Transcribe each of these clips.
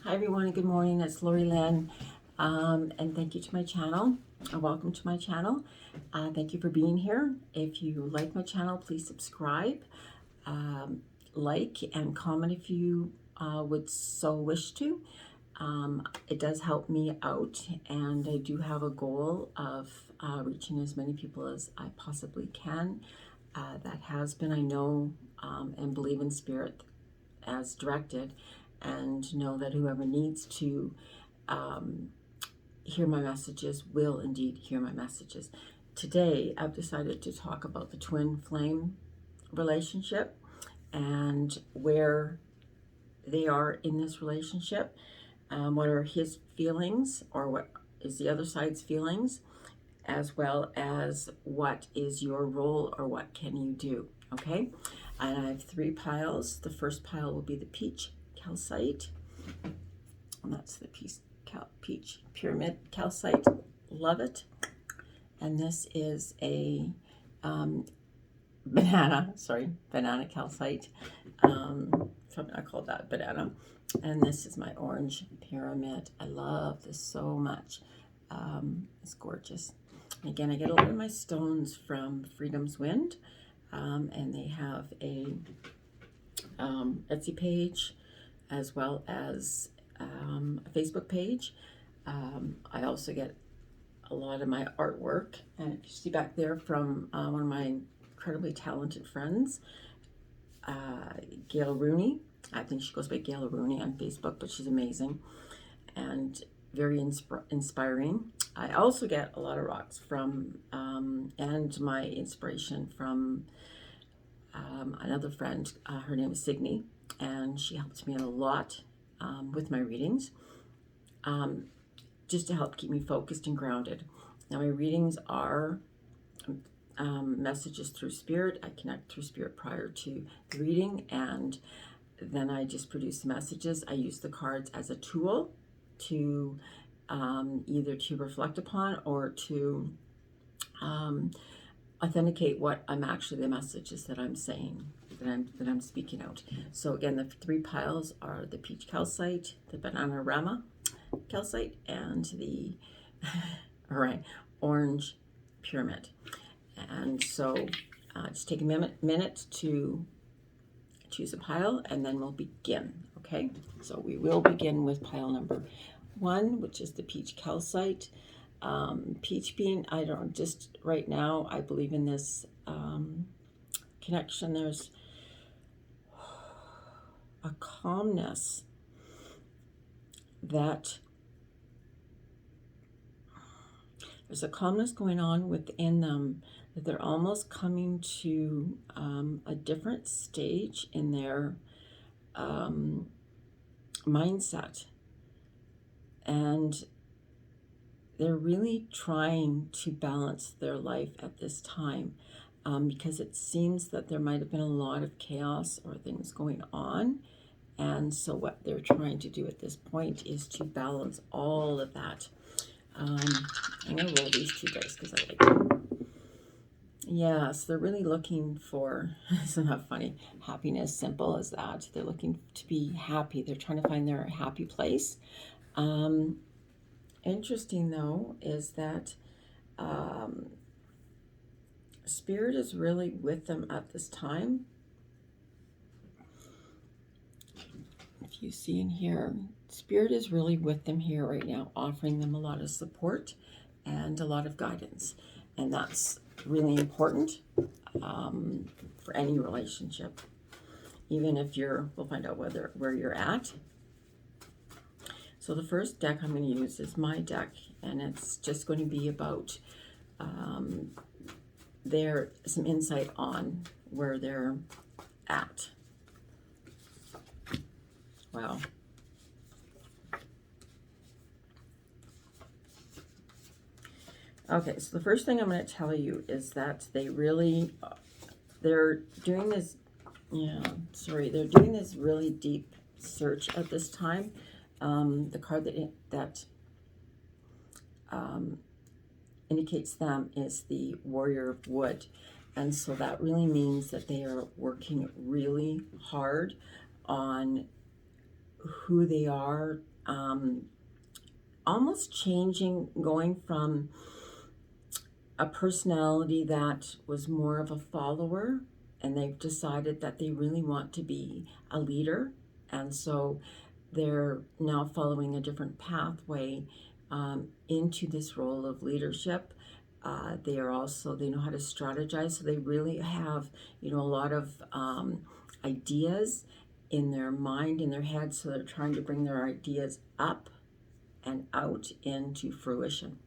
Hi everyone, and good morning. It's Lori-Lynn, and thank you to my channel. Welcome to my channel. Thank you for being here. If you like my channel, please subscribe, like, and comment if you would so wish to. It does help me out, and I do have a goal of reaching as many people as I possibly can. That has been, I know, and believe in spirit as directed, and know that whoever needs to hear my messages will indeed hear my messages. Today, I've decided to talk about the twin flame relationship and where they are in this relationship. What are his feelings, or what is the other side's feelings, as well as what is your role, or what can you do, okay? And I have 3 piles. The first pile will be the peach calcite, and that's the peach pyramid calcite. Love it. And this is a banana calcite. Something I call that banana. And this is my orange pyramid. I love this so much. It's gorgeous. And again, I get a lot of my stones from Freedom's Wind, and they have a Etsy page, as well as a Facebook page. I also get a lot of my artwork, and if you see back there, from one of my incredibly talented friends, Gail Rooney. I think she goes by Gail Rooney on Facebook, but she's amazing and very inspiring. I also get a lot of rocks from, and my inspiration from another friend. Her name is Signe, and she helps me a lot with my readings, just to help keep me focused and grounded. Now, my readings are messages through spirit. I connect through spirit prior to the reading, and then I just produce the messages. I use the cards as a tool to either to reflect upon, or to authenticate what I'm actually, the messages that I'm saying, that I'm speaking out. So again, the 3 piles are the peach calcite, the banana rama calcite, and the orange pyramid. And so just take a minute to choose a pile, and then we'll begin. Okay, so we will begin with pile number 1, which is the peach calcite. Peach being, I don't know, just right now, I believe in this connection. There's a calmness going on within them, that they're almost coming to a different stage in their mindset, and they're really trying to balance their life at this time, because it seems that there might have been a lot of chaos or things going on. And so what they're trying to do at this point is to balance all of that. I'm going to roll these 2 dice because I like them. Yes, they're really looking for, isn't that funny? Happiness, simple as that. They're looking to be happy. They're trying to find their happy place. Interesting, though, is that Spirit is really with them at this time. If you see in here, Spirit is really with them here right now, offering them a lot of support and a lot of guidance. And that's really important for any relationship, even if we'll find out where you're at. So the first deck I'm going to use is my deck, and it's just going to be about some insight on where they're at. Wow. Okay, so the first thing I'm going to tell you is that they're doing this, they're doing this really deep search at this time. The card that indicates them is the Warrior of Wood. And so that really means that they are working really hard on who they are almost changing, going from a personality that was more of a follower, and they've decided that they really want to be a leader, and so they're now following a different pathway into this role of leadership. They are also, they know how to strategize, so they really have, a lot of ideas in their mind, in their head, so they're trying to bring their ideas up and out into fruition.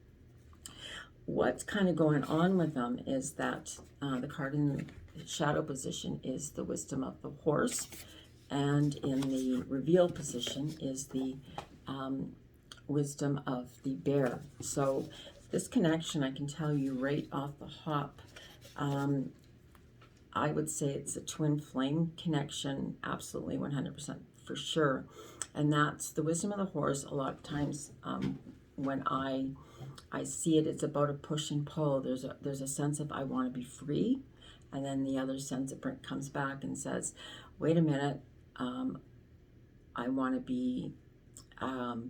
What's kind of going on with them is that the card in the shadow position is the wisdom of the horse, and in the reveal position is the wisdom of the bear. So this connection, I can tell you right off the hop, I would say it's a twin flame connection, absolutely 100% for sure. And that's the wisdom of the horse. A lot of times when I see it, it's about a push and pull. There's a sense of I want to be free, and then the other sense of comes back and says, wait a minute, I want to be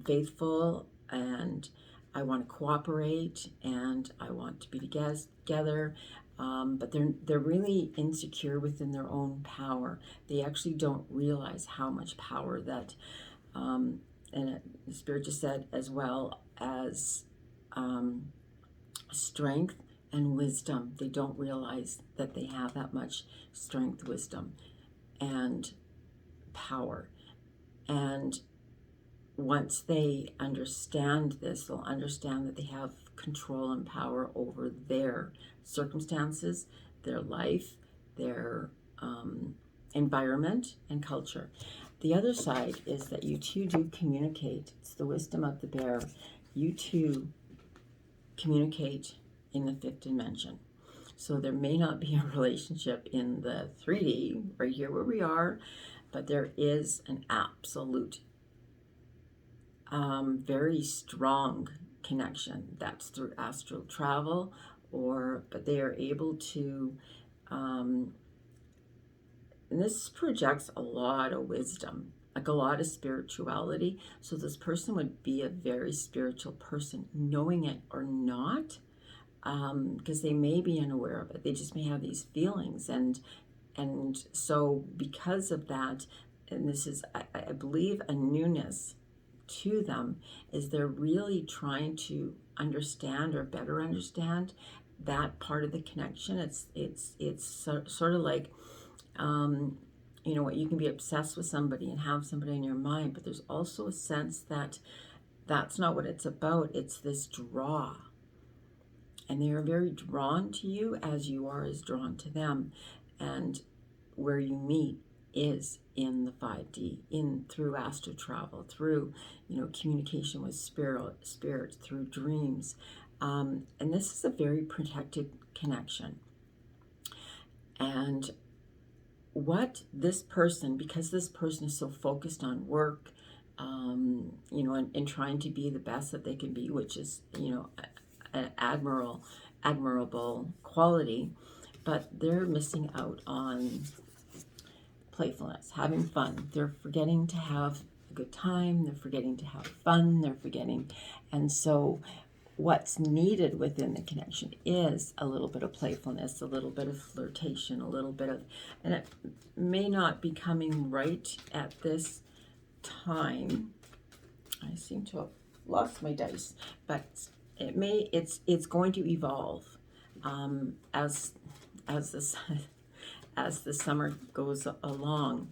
faithful, and I want to cooperate, and I want to be together. But they're really insecure within their own power. They actually don't realize how much power that, and the Spirit just said, as well as strength and wisdom. They don't realize that they have that much strength, wisdom, and power. And once they understand this, they'll understand that they have control and power over their circumstances, their life, their environment, and culture. The other side is that you two do communicate. It's the wisdom of the bear. You two communicate in the fifth dimension. So there may not be a relationship in the 3D, right here where we are, but there is an absolute, very strong connection. That's through astral travel, but they are able to, and this projects a lot of wisdom, like a lot of spirituality. So this person would be a very spiritual person, knowing it or not, because they may be unaware of it. They just may have these feelings, and so because of that, and this is, I believe, a newness to them, is they're really trying to understand or better understand that part of the connection. It's sort of like, you can be obsessed with somebody and have somebody in your mind, but there's also a sense that that's not what it's about. It's this draw. And they are very drawn to you as you are as drawn to them. And where you meet is in the 5D, through astral travel, through, communication with spirit, through dreams. And this is a very protected connection. And what this person, because this person is so focused on work, and trying to be the best that they can be, which is, an admirable quality, but they're missing out on playfulness, having fun. They're forgetting to have a good time. They're forgetting to have fun. They're forgetting. And so what's needed within the connection is a little bit of playfulness, a little bit of flirtation, a little bit of, and it may not be coming right at this time. I seem to have lost my dice, but it's going to evolve as the summer goes along.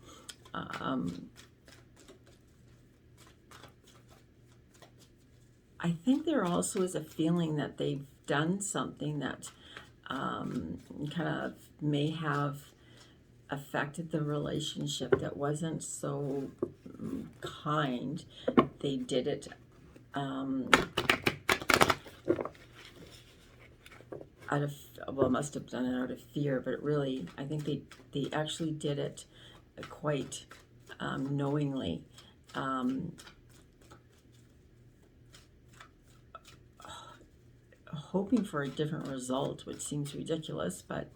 I think there also is a feeling that they've done something that kind of may have affected the relationship that wasn't so kind. They did it out of, must have done it out of fear, but really, I think they actually did it quite knowingly. Hoping for a different result, which seems ridiculous, but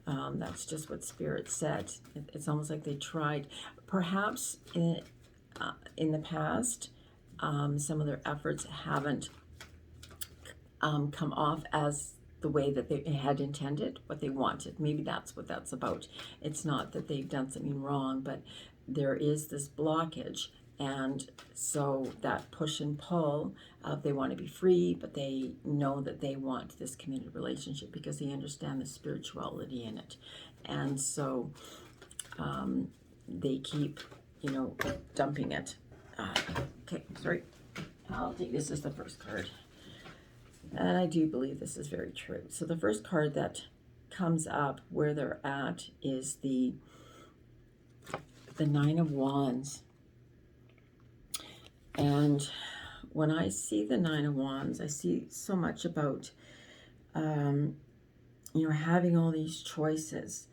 that's just what Spirit said. It's almost like they tried. Perhaps in the past, some of their efforts haven't come off as the way that they had intended, what they wanted. Maybe that's what that's about. It's not that they've done something wrong, but there is this blockage. And so that push and pull of they want to be free, but they know that they want this committed relationship because they understand the spirituality in it. And so they keep, dumping it. Okay, sorry. I'll take this as the first card. And I do believe this is very true. So the first card that comes up where they're at is the Nine of Wands. And when I see the Nine of Wands, I see so much about, having all these choices.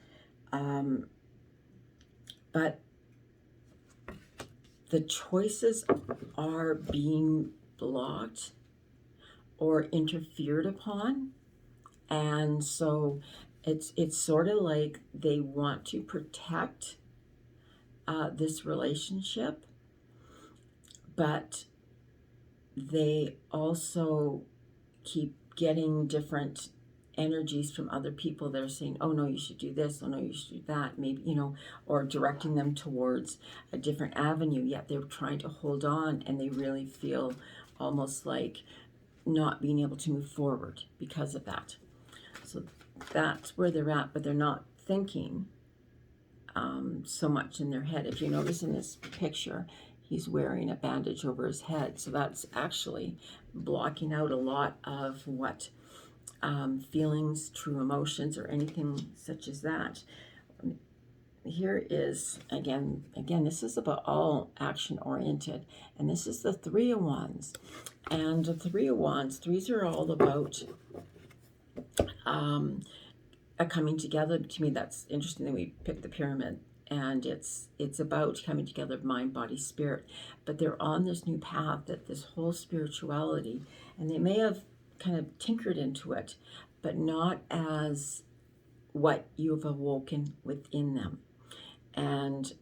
But the choices are being blocked or interfered upon. And so it's sort of like they want to protect this relationship, but they also keep getting different energies from other people that are saying, oh no, you should do this, oh no, you should do that, maybe, or directing them towards a different avenue, yet they're trying to hold on, and they really feel almost like not being able to move forward because of that. So that's where they're at, but they're not thinking so much in their head. If you notice in this picture, he's wearing a bandage over his head, so that's actually blocking out a lot of what feelings, true emotions, or anything such as that. Here is, again, this is about all action-oriented, and this is the Three of Wands. And the Three of Wands, threes are all about a coming together. To me, that's interesting that we picked the pyramid, and it's about coming together of mind, body, spirit. But they're on this new path, that this whole spirituality, and they may have kind of tinkered into it, but not as what you've awoken within them. And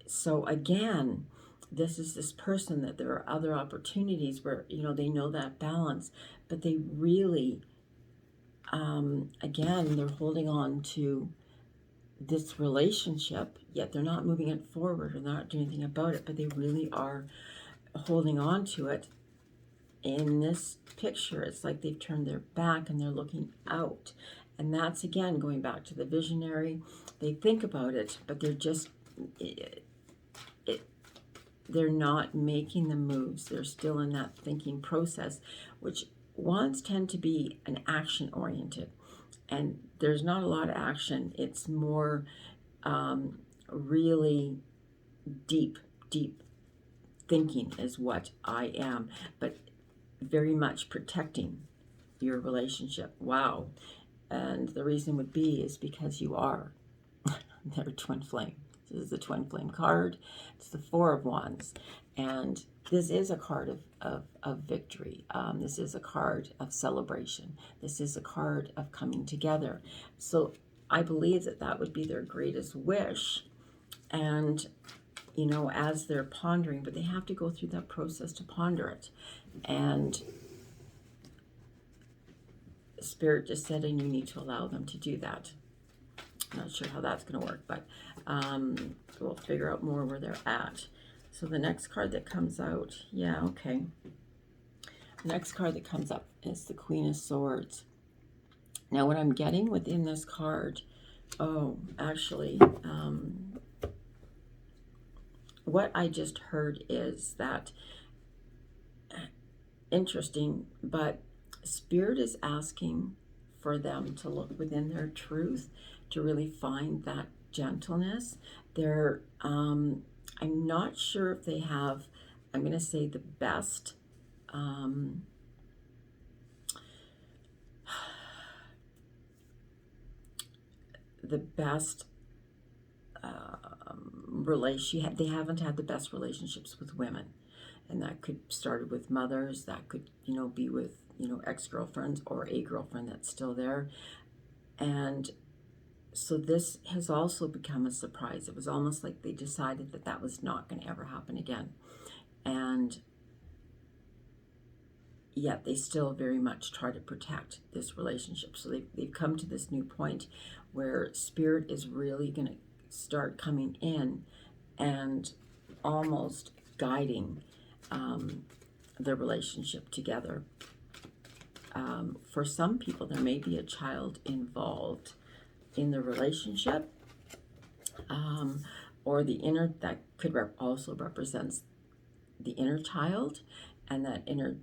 so again, this is this person that there are other opportunities where, they know that balance, but they really, again, they're holding on to this relationship, yet they're not moving it forward or not doing anything about it, but they really are holding on to it. In this picture, it's like they've turned their back and they're looking out. And that's, again, going back to the visionary. They think about it, but they're just, they're not making the moves. They're still in that thinking process, which wands tend to be an action-oriented. And there's not a lot of action. It's more really deep thinking is what I am. But very much protecting your relationship. Wow. And the reason would be is because you are their twin flame. This is the twin flame card. It's the Four of Wands. And this is a card of victory. This is a card of celebration. This is a card of coming together. So I believe that would be their greatest wish. And as they're pondering, but they have to go through that process to ponder it. And Spirit just said, and you need to allow them to do that. I'm not sure how that's going to work, but we'll figure out more where they're at. So the next card that comes out, the next card that comes up is the Queen of Swords. Now, what I'm getting within this card, what I just heard is that, interesting, but Spirit is asking for them to look within their truth, to really find that gentleness. They're, I'm not sure if they have, I'm going to say the best, they haven't had the best relationships with women. And that could started with mothers, that could, be with, ex-girlfriends or a girlfriend that's still there. And so this has also become a surprise. It was almost like they decided that was not going to ever happen again. And yet they still very much try to protect this relationship. So they've come to this new point where Spirit is really going to start coming in and almost guiding the relationship together. For some people, there may be a child involved in the relationship, or the inner, that could also represents the inner child, and that inner,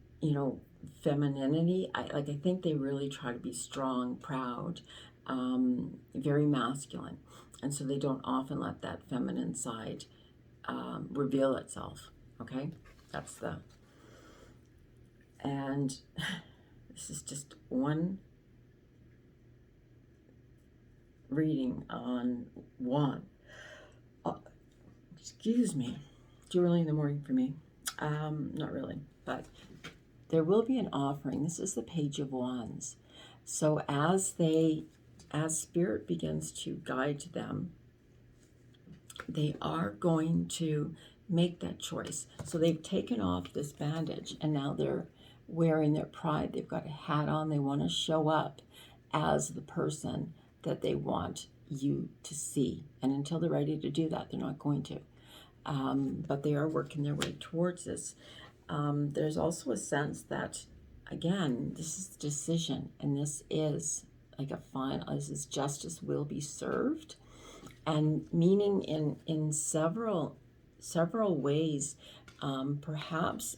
femininity. I think they really try to be strong, proud, very masculine, and so they don't often let that feminine side reveal itself. Okay, and this is just one reading on one. Excuse me, too early in the morning for me. Not really, but there will be an offering. This is the Page of Wands. So as Spirit begins to guide them, they are going to make that choice. So they've taken off this bandage, and now they're wearing their pride. They've got a hat on. They want to show up as the person that they want you to see. And until they're ready to do that, they're not going to. But they are working their way towards this. There's also a sense that, again, this is decision, and this is like a final, this is justice will be served, and meaning in several ways. Perhaps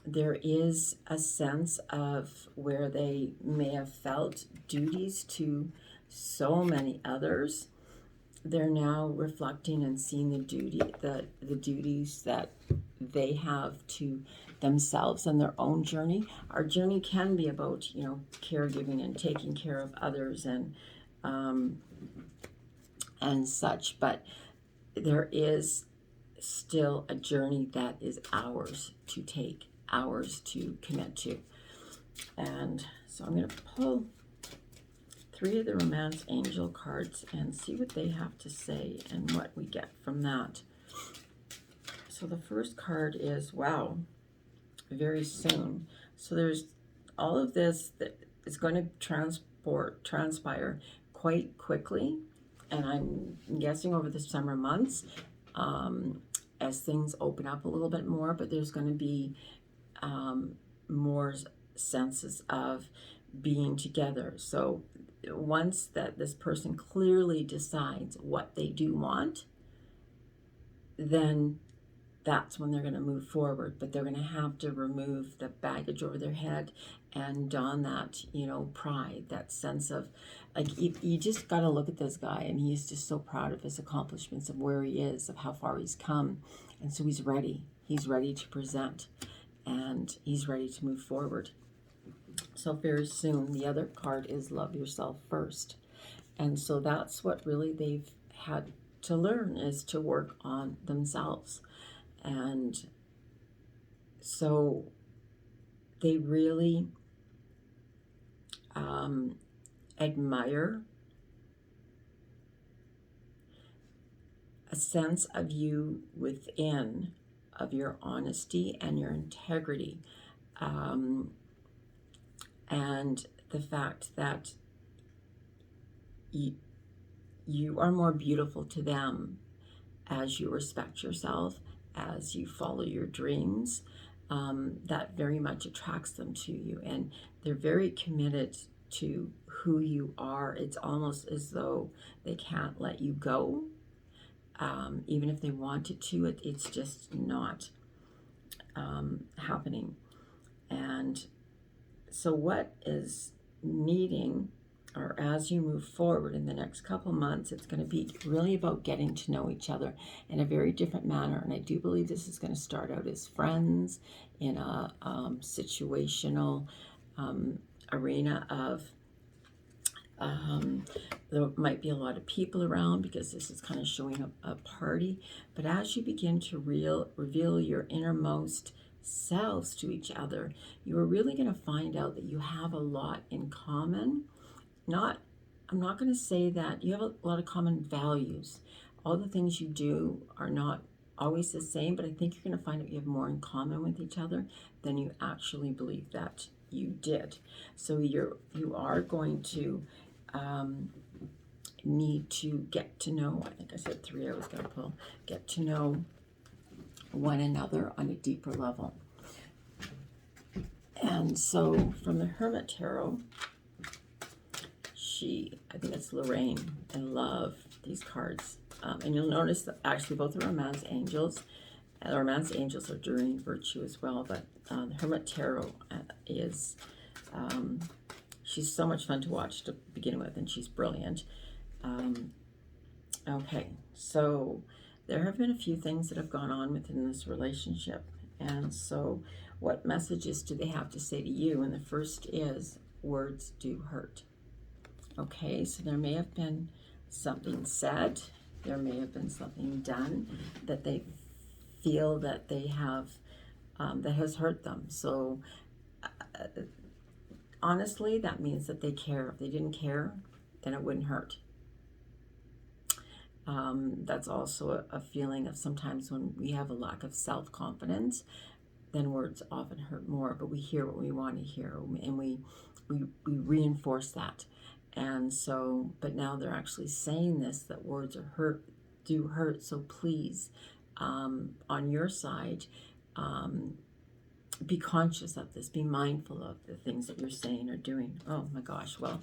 there is a sense of where they may have felt duties to so many others. They're now reflecting and seeing the duties that they have to themselves and their own journey. Our journey can be about, caregiving and taking care of others and such, but there is still a journey that is ours to take, ours to commit to. And so I'm going to pull 3 of the Romance Angel cards and see what they have to say and what we get from that. So the first card is, wow, very soon. So there's all of this that is going to transpire quite quickly, and I'm guessing over the summer months, as things open up a little bit more, but there's going to be more senses of being together. So once that this person clearly decides what they do want, then that's when they're going to move forward. But they're going to have to remove the baggage over their head and don that, pride, that sense of, like, you just got to look at this guy, and he's just so proud of his accomplishments, of where he is, of how far he's come. And so he's ready. He's ready to present, and he's ready to move forward. So very soon, the other card is Love Yourself First. And so that's what really they've had to learn, is to work on themselves. And so they really admire a sense of you within, of your honesty and your integrity. And the fact that you are more beautiful to them as you respect yourself, as you follow your dreams. That very much attracts them to you, and they're very committed to who you are. It's almost as though they can't let you go. Even if they wanted to, it's just not happening. And so what is needing, or as you move forward in the next couple months, it's going to be really about getting to know each other in a very different manner. And I do believe this is going to start out as friends in a situational arena of, there might be a lot of people around, because this is kind of showing a party. But as you begin to reveal your innermost selves to each other, you are really going to find out that you have a lot in common. I'm not going to say that you have a lot of common values. All the things you do are not always the same, but I think you're going to find that you have more in common with each other than you actually believe that you did. So you are going to need to get to know, I think I said 3 I was going to pull, get to know one another on a deeper level. And so from the Hermit Tarot, I think it's Lorraine. I love these cards. And you'll notice that actually both are Romance Angels. The Romance Angels are during virtue as well, but the Hermit Tarot is, she's so much fun to watch to begin with, and she's brilliant. Okay, so there have been a few things that have gone on within this relationship. And so what messages do they have to say to you? And the first is, words do hurt. Okay, so there may have been something said, there may have been something done that they feel that they have, that has hurt them. So honestly, that means that they care. If they didn't care, then it wouldn't hurt. That's also a feeling of sometimes when we have a lack of self-confidence, then words often hurt more, but we hear what we want to hear, and we reinforce that. And so, but now they're actually saying this, that words do hurt. So please, on your side, be conscious of this. Be mindful of the things that you're saying or doing. Oh my gosh, well,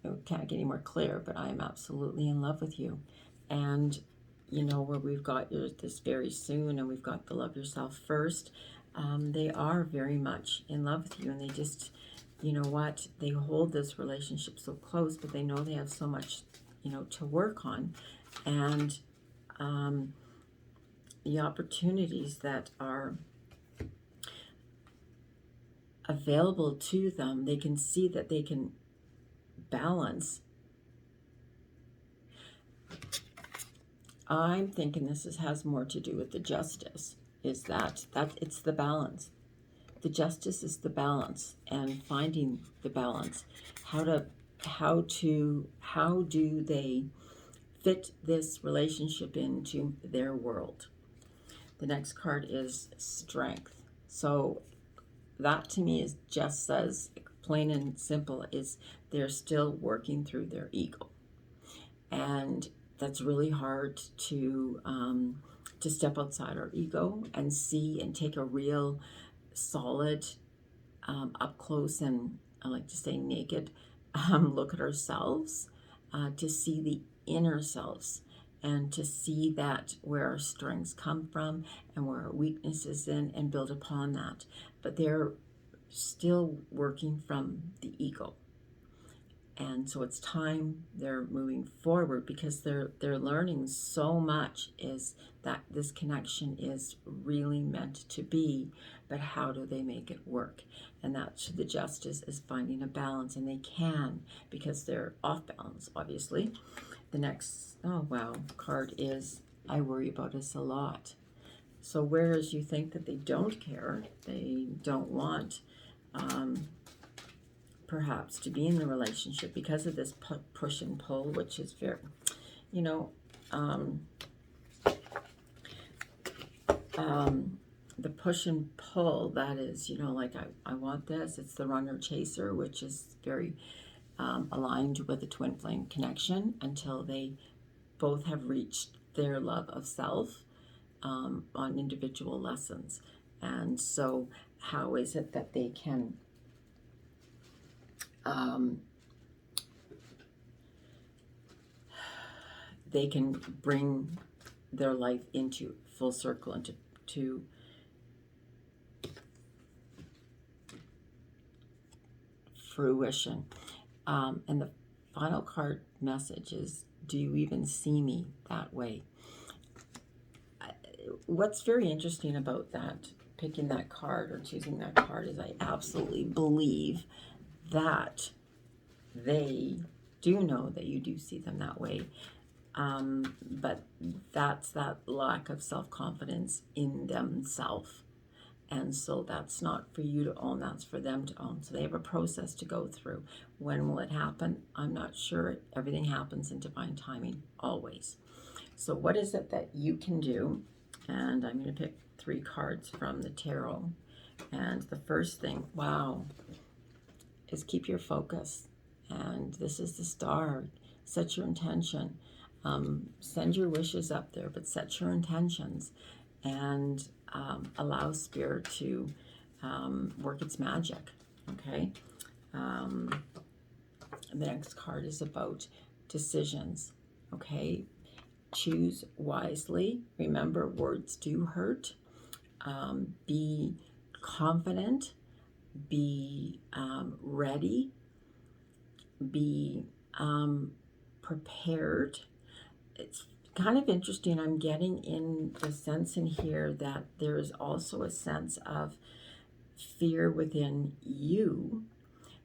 it can't get any more clear, but I am absolutely in love with you. And you know, where we've got this very soon, and we've got the love yourself first, they are very much in love with you, and they just, you know what, they hold this relationship so close, but they know they have so much, you know, to work on. And the opportunities that are available to them, they can see that they can balance. I'm thinking this has more to do with the justice, is that it's the balance. The justice is the balance, and finding the balance. How do they fit this relationship into their world? The next card is Strength. So that to me just says, plain and simple, is they're still working through their ego. And that's really hard to step outside our ego and see and take a real solid, up close, and I like to say naked, look at ourselves, to see the inner selves, and to see that where our strengths come from and where our weaknesses in, and build upon that. But they're still working from the ego. And so it's time they're moving forward, because they're learning so much, is that this connection is really meant to be, but how do they make it work? And that's the justice, is finding a balance, and they can, because they're off balance, obviously. The next, oh wow, card is, I worry about us a lot. So whereas you think that they don't care, they don't want, perhaps, to be in the relationship because of this push and pull, which is very, you know, the push and pull, that is, you know, like I want this. It's the runner chaser, which is very aligned with the twin flame connection, until they both have reached their love of self on individual lessons. And so how is it that they can bring their life into full circle, into fruition? And the final card message is, do you even see me that way? What's very interesting about that, picking that card or choosing that card, is I absolutely believe that they do know that you do see them that way. But that's that lack of self-confidence in themselves. And so that's not for you to own, that's for them to own. So they have a process to go through. When will it happen? I'm not sure. Everything happens in divine timing, always. So what is it that you can do And I'm going to pick 3 cards from the tarot. And the first thing, wow, is keep your focus. And this is the Star. Set your intention. Send your wishes up there, but set your intentions and allow Spirit to work its magic. Okay? The next card is about decisions. Okay? Choose wisely. Remember, words do hurt. Be confident. Be ready. Be prepared. It's kind of interesting. I'm getting in the sense in here that there is also a sense of fear within you.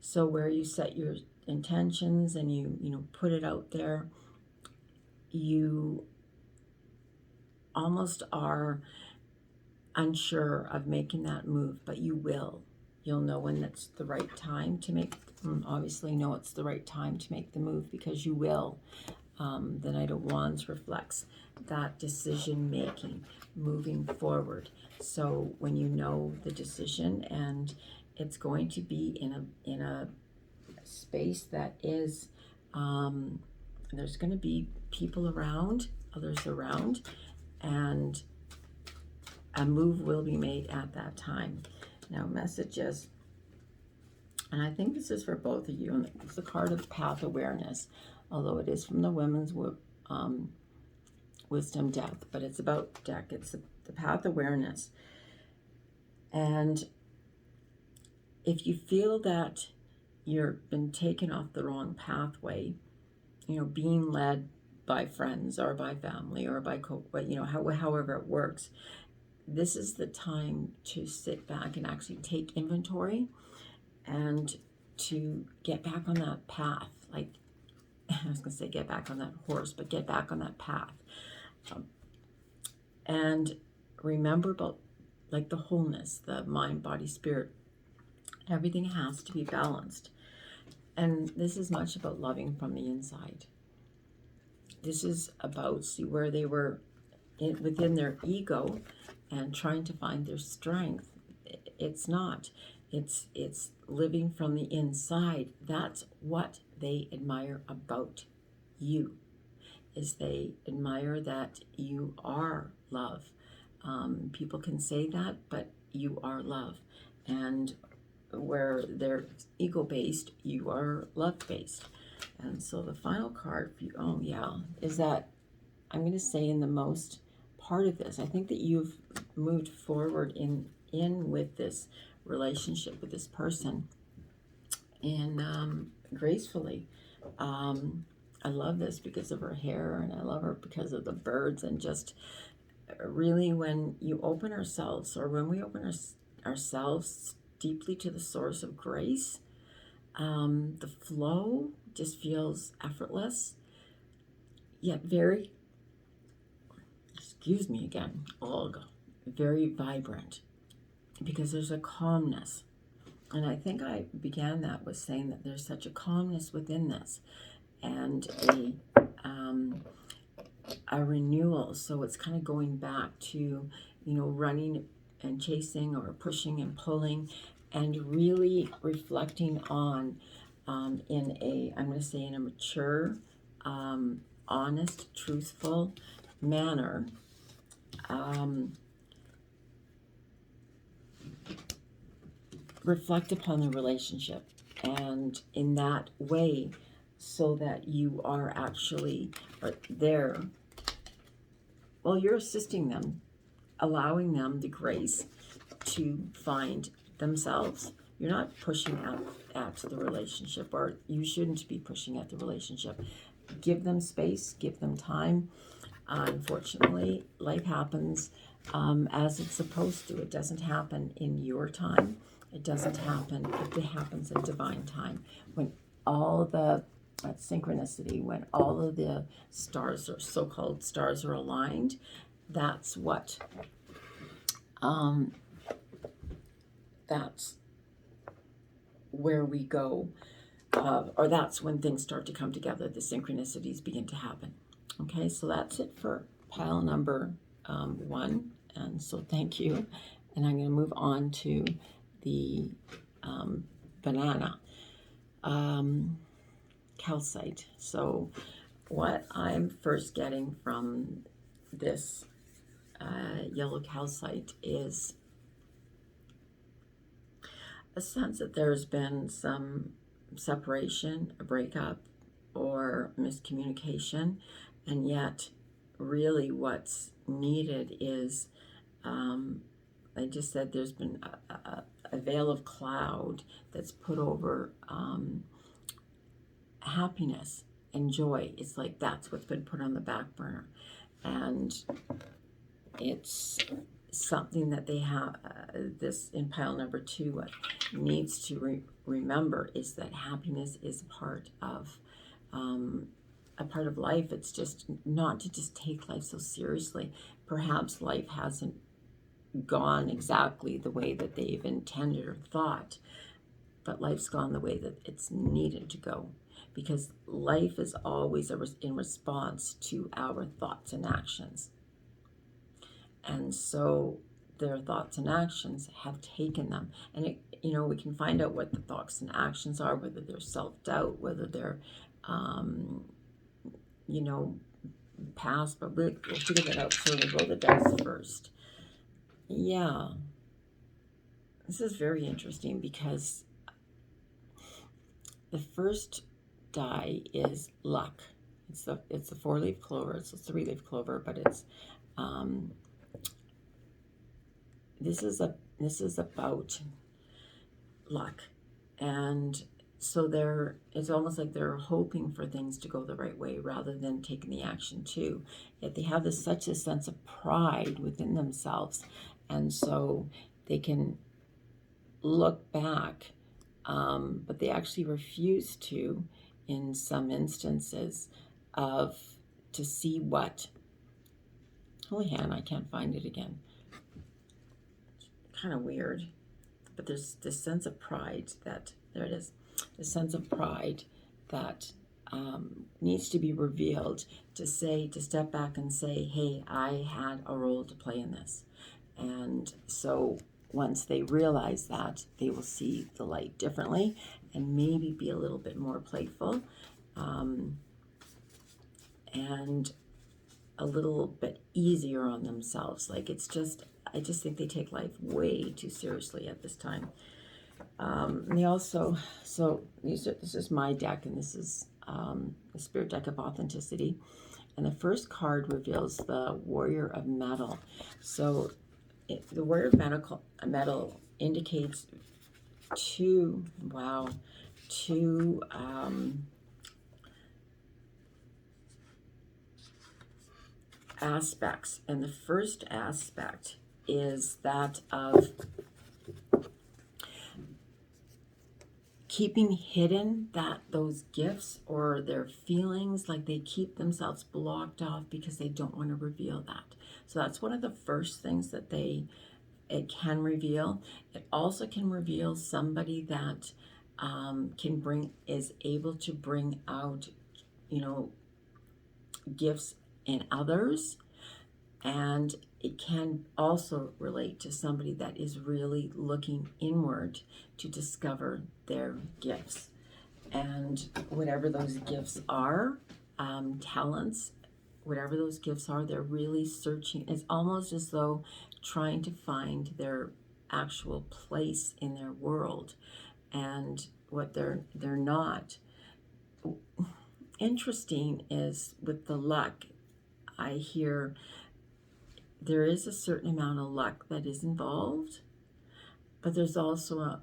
So where you set your intentions and you put it out there, you almost are unsure of making that move, but you will. You'll know when it's the right time to make, obviously know it's the right time to make the move, because you will. The Knight of Wands reflects that decision making, moving forward. So when you know the decision, and it's going to be in a space that is, there's going to be people around, others around, and a move will be made at that time. Now, messages, and I think this is for both of you, and it's the card of path awareness, although it is from the Women's Wisdom deck, but it's about deck. It's the path awareness. And if you feel that you've been taken off the wrong pathway, being led by friends or by family or by however it works, this is the time to sit back and actually take inventory and to get back on that path. Like, I was going to say get back on that horse, but get back on that path. And remember about like the wholeness, the mind, body, spirit. Everything has to be balanced. And this is much about loving from the inside. This is about, see, where they were within their ego and trying to find their strength. It's not. It's living from the inside. That's what they admire about you, is they admire that you are love. People can say that, but you are love. And where they're ego-based, you are love-based. And so the final card for you, is that I'm going to say in the most part of this, I think that you've moved forward in with this relationship with this person, and gracefully. I love this because of her hair, and I love her because of the birds, and just really when you open ourselves, or when we open ourselves deeply to the source of grace, the flow just feels effortless, yet very, excuse me again, very vibrant, because there's a calmness. And I think I began that with saying that there's such a calmness within this, and a renewal. So it's kind of going back to, running and chasing, or pushing and pulling, and really reflecting on, I'm going to say in a mature, honest, truthful manner, reflect upon the relationship, and in that way, so that you are actually there. Well, you're assisting them, allowing them the grace to find themselves. You're not pushing at the relationship, or you shouldn't be pushing at the relationship. Give them space, give them time. Unfortunately, life happens as it's supposed to. It doesn't happen in your time. It doesn't happen. It happens in divine time, when all the synchronicity, when all of the stars, or so-called stars, are aligned. That's what. That's where we go, or that's when things start to come together. The synchronicities begin to happen. Okay, so that's it for pile number 1. And so thank you. And I'm going to move on to the banana calcite. So what I'm first getting from this yellow calcite is a sense that there's been some separation, a breakup, or miscommunication, and yet really what's needed is, I just said there's been a veil of cloud that's put over happiness and joy. It's like that's what's been put on the back burner, and it's something that they have, this in pile number 2, what needs to remember is that happiness is a part of life. It's just not to just take life so seriously. Perhaps life hasn't gone exactly the way that they've intended or thought, but life's gone the way that it's needed to go, because life is always in response to our thoughts and actions. And so their thoughts and actions have taken them. And, we can find out what the thoughts and actions are, whether they're self-doubt, whether they're, past, but we'll figure that out. So we'll roll the dice first. Yeah. This is very interesting because the first die is luck. It's a 4-leaf clover. It's a 3-leaf clover, but it's, this is about luck. And so it's almost like they're hoping for things to go the right way rather than taking the action too. Yet they have such a sense of pride within themselves. And so they can look back, but they actually refuse to, in some instances, to see what, holy Hannah, I can't find it again. Kind of weird, but there's this sense of pride that, there it is, the sense of pride that needs to be revealed, to step back and say, hey, I had a role to play in this. And so once they realize that, they will see the light differently and maybe be a little bit more playful, and a little bit easier on themselves. Like I just think they take life way too seriously at this time. They also, this is my deck, and this is the Spirit deck of authenticity. And the first card reveals the Warrior of Metal. So the Warrior of Metal indicates two aspects. And the first aspect is that of keeping hidden those gifts or their feelings, like they keep themselves blocked off because they don't want to reveal that. So that's one of the first things that it can reveal. It also can reveal somebody that is able to bring out, gifts in others. And it can also relate to somebody that is really looking inward to discover their gifts. And whatever those gifts are, talents, whatever those gifts are, they're really searching. It's almost as though trying to find their actual place in their world and what they're not. Interesting is with the luck, I hear there is a certain amount of luck that is involved, but there's also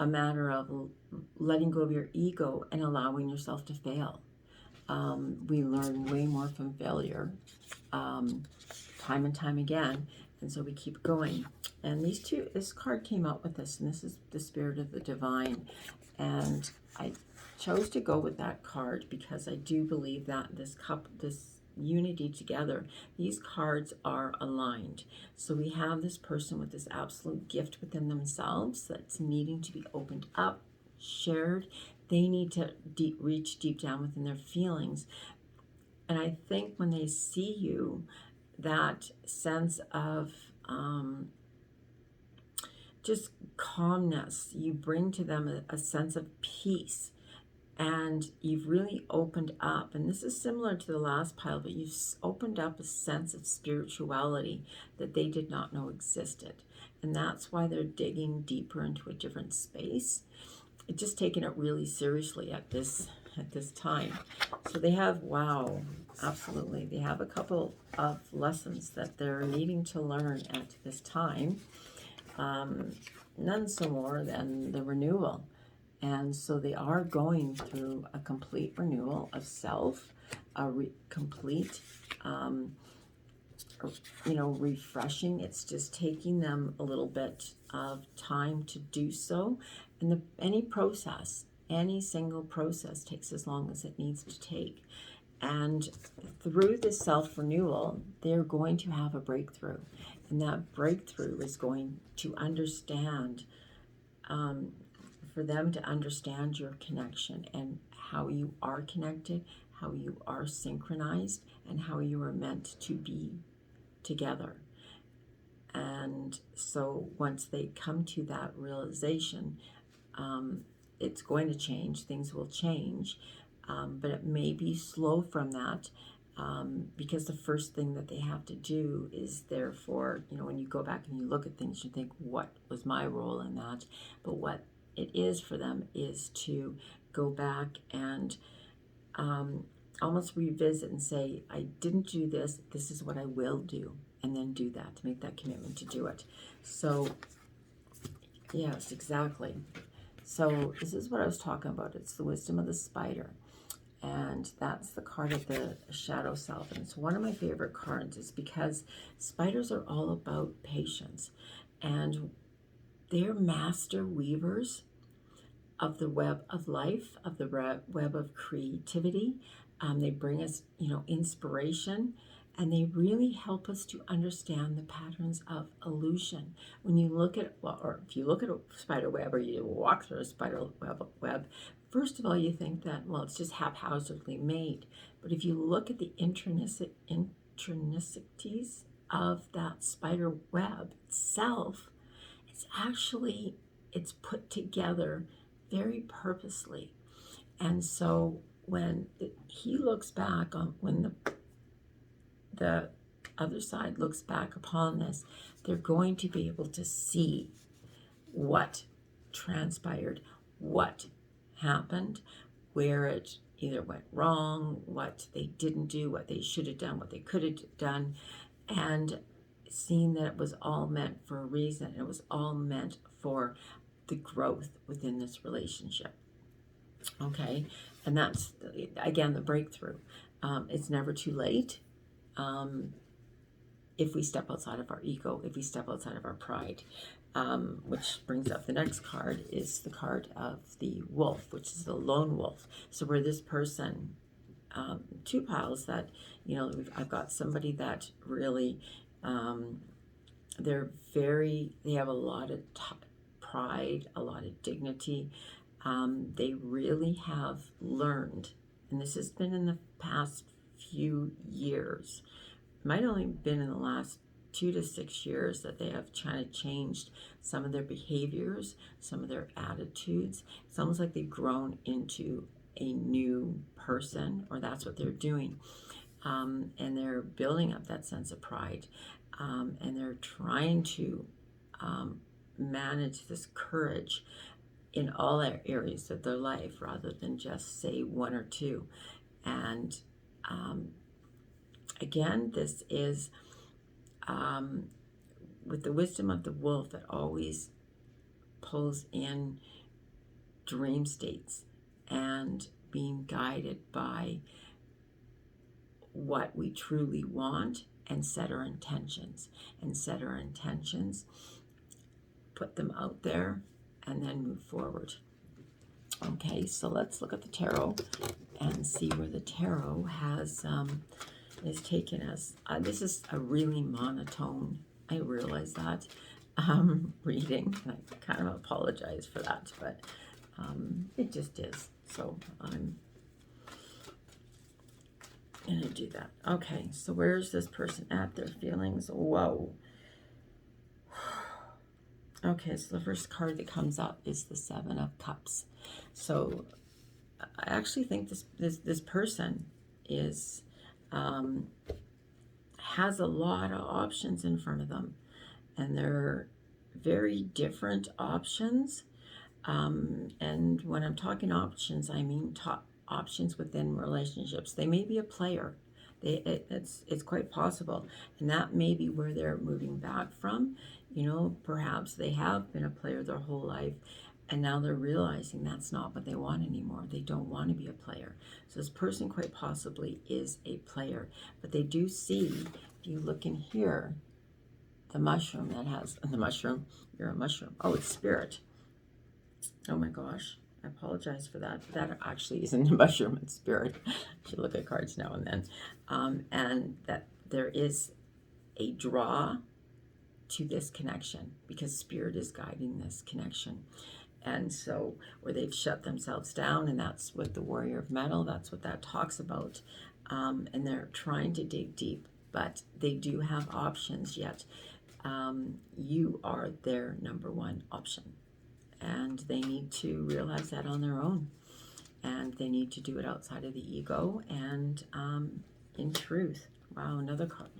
a matter of letting go of your ego and allowing yourself to fail. We learn way more from failure, time and time again, and so we keep going. And this card came out with this, and this is the Spirit of the Divine. And I chose to go with that card because I do believe that this unity together, these cards are aligned. So we have this person with this absolute gift within themselves that's needing to be opened up, shared. They need to reach deep down within their feelings. And I think when they see you, that sense of just calmness. You bring to them a sense of peace, and you've really opened up. And this is similar to the last pile, but you've opened up a sense of spirituality that they did not know existed. And that's why they're digging deeper into a different space. It's just taking it really seriously at this time. So they have, wow, absolutely. They have a couple of lessons that they're needing to learn at this time. None so more than the renewal. And so they are going through a complete renewal of self, a complete, refreshing. It's just taking them a little bit of time to do so. And any single process takes as long as it needs to take. And through this self-renewal, they're going to have a breakthrough. And that breakthrough is going to understand, for them to understand your connection and how you are connected, how you are synchronized, and how you are meant to be together. And so once they come to that realization, it's going to change. Things will change, but it may be slow from that, because the first thing that they have to do is, therefore, when you go back and you look at things, you think, what was my role in that? But what it is for them is to go back and almost revisit and say, I didn't do this, this is what I will do, and then do that, to make that commitment to do it. So, yes, exactly. So this is what I was talking about. It's the wisdom of the spider. And that's the card of the shadow self. And it's one of my favorite cards, is because spiders are all about patience. And they're master weavers of the web of life, of the web of creativity. They bring us, inspiration. And they really help us to understand the patterns of illusion. When you look at, or if you look at a spider web, or you walk through a spider web, first of all, you think that, well, it's just haphazardly made. But if you look at the intrinicities of that spider web itself, it's put together very purposely. And so when he looks back on, when the other side looks back upon this, they're going to be able to see what transpired, what happened, where it either went wrong, what they didn't do, what they should have done, what they could have done, and seeing that it was all meant for a reason. It was all meant for the growth within this relationship. Okay, and that's, again, the breakthrough. It's never too late. If we step outside of our ego, if we step outside of our pride, which brings up the next card, is the card of the wolf, which is the lone wolf. So where this person, two piles that, I've got somebody that really, they have a lot of pride, a lot of dignity. They really have learned, and this has been in the past few years, might only been in the last 2 to 6 years, that they have kind of changed some of their behaviors, some of their attitudes. It's almost like they've grown into a new person, or that's what they're doing. And they're building up that sense of pride, and they're trying to manage this courage in all areas of their life, rather than just say one or two. And again, this is with the wisdom of the wolf, that always pulls in dream states and being guided by what we truly want, and set our intentions, put them out there, and then move forward. Okay, so let's look at the tarot and see where the tarot has is taking us. This is a really monotone, I realize that, reading, and I kind of apologize for that, but it just is. So I'm going to do that. Okay, so where's this person at? Their feelings? Whoa. Okay, so the first card that comes up is the Seven of Cups. So I actually think this person is has a lot of options in front of them, and they're very different options. And when I'm talking options, I mean options within relationships. They may be a player. It's quite possible, and that may be where they're moving back from. You know, perhaps they have been a player their whole life, and now they're realizing that's not what they want anymore. They don't want to be a player. So this person quite possibly is a player, but they do see, if you look in here, the mushroom that has, the mushroom, you're a mushroom. Oh, it's spirit. Oh my gosh, I apologize for that. That actually isn't a mushroom, it's spirit. I should look at cards now and then. And that there is a draw to this connection because spirit is guiding this connection. And so where they've shut themselves down, and that's what the Warrior of Metal, that's what that talks about. And they're trying to dig deep, but they do have options yet. You are their number one option. And they need to realize that on their own. And they need to do it outside of the ego and in truth. Wow, another card.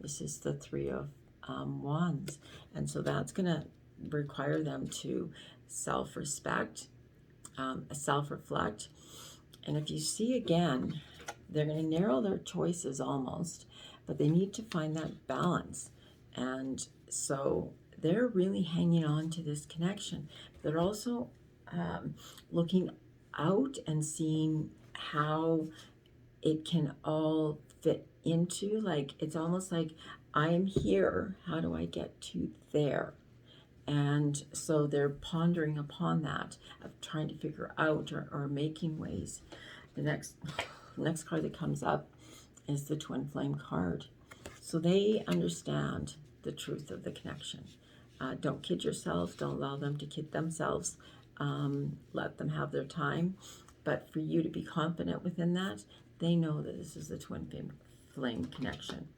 This is the Three of Wands. And so that's going to require them to self-respect, self-reflect. And if you see again, they're going to narrow their choices almost, but they need to find that balance. And so they're really hanging on to this connection. They're also looking out and seeing how it can all fit into, like, it's almost like I am here, how do I get to there? And so they're pondering upon that, of trying to figure out or making ways. The next card that comes up is the Twin Flame card. So they understand the truth of the connection. Don't kid yourself. Don't allow them to kid themselves. Let them have their time. But for you to be confident within that, they know that this is the Twin Flame connection.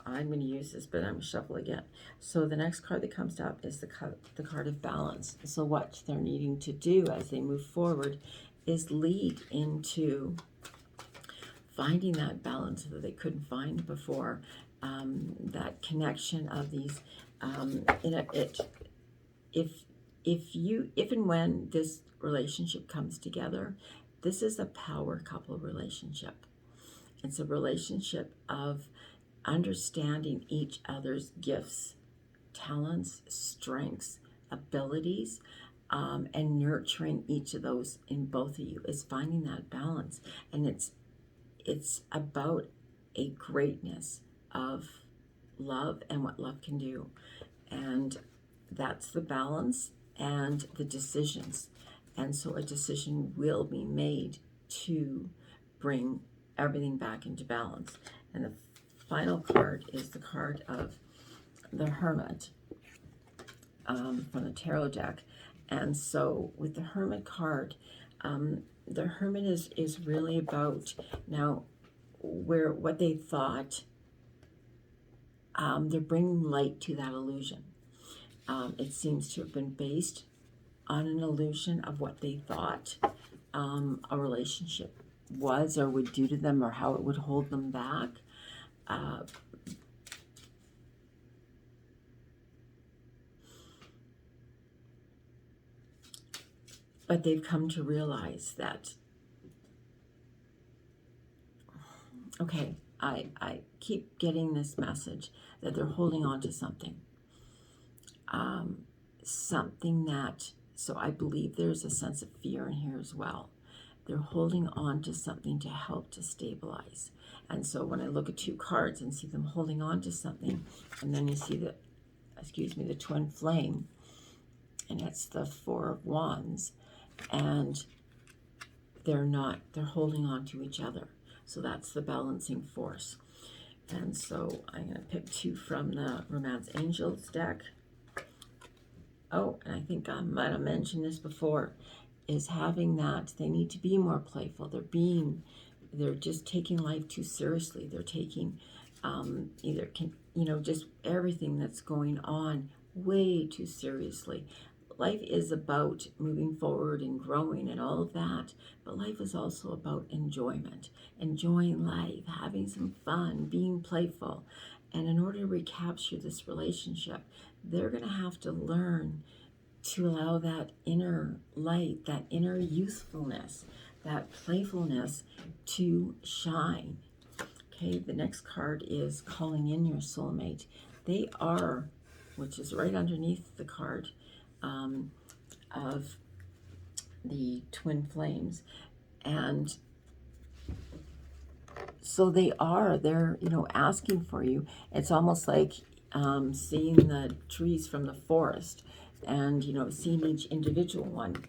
I'm going to use this, but I'm going to shuffle again. So the next card that comes up is the card of balance. So what they're needing to do as they move forward is lead into finding that balance that they couldn't find before. That connection of these, if and when this relationship comes together, this is a power couple relationship. It's a relationship of understanding each other's gifts, talents, strengths, abilities, and nurturing each of those in both of you. Is finding that balance, and it's about a greatness of love and what love can do. And that's the balance and the decisions. And so a decision will be made to bring everything back into balance. And the final card is the card of the Hermit from the tarot deck. And so with the Hermit card, the Hermit is really about now where what they thought, they're bringing light to that illusion. It seems to have been based on an illusion of what they thought a relationship was or would do to them, or how it would hold them back. But they've come to realize that, okay, I keep getting this message that they're holding on to something. Something that, so I believe there's a sense of fear in here as well. They're holding on to something to help to stabilize. And so when I look at two cards and see them holding on to something, and then you see the, the Twin Flame, and it's the Four of Wands, and they're holding on to each other. So that's the balancing force. And so I'm going to pick two from the Romance Angels deck. Oh, and I think I might have mentioned this before. is having that. They need to be more playful. They're just taking life too seriously. They're taking just everything that's going on way too seriously. Life is about moving forward and growing and all of that, but life is also about enjoyment, enjoying life, having some fun, being playful. And in order to recapture this relationship, they're going to have to learn to allow that inner light, that inner youthfulness, that playfulness to shine. Okay, the next card is calling in your soulmate. They are, which is right underneath the card of the twin flames. And so they're asking for you. It's almost like seeing the trees from the forest and, seeing each individual one.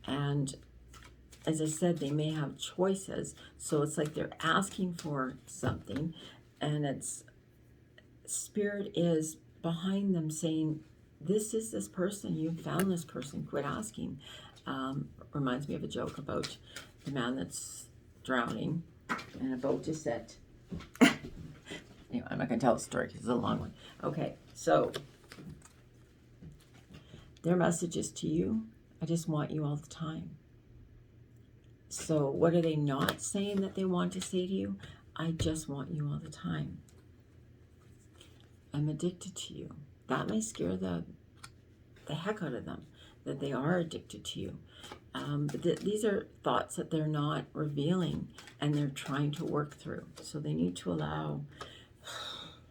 And as I said, they may have choices. So it's like they're asking for something, and it's Spirit is behind them saying, this is this person, you found this person, quit asking. Reminds me of a joke about the man that's drowning and a boat is set. Anyway, I'm not going to tell the story because it's a long one. Okay, so their message is to you, I just want you all the time. So what are they not saying that they want to say to you? I just want you all the time. I'm addicted to you. That may scare the heck out of them, that they are addicted to you. But these are thoughts that they're not revealing and they're trying to work through. So they need to allow,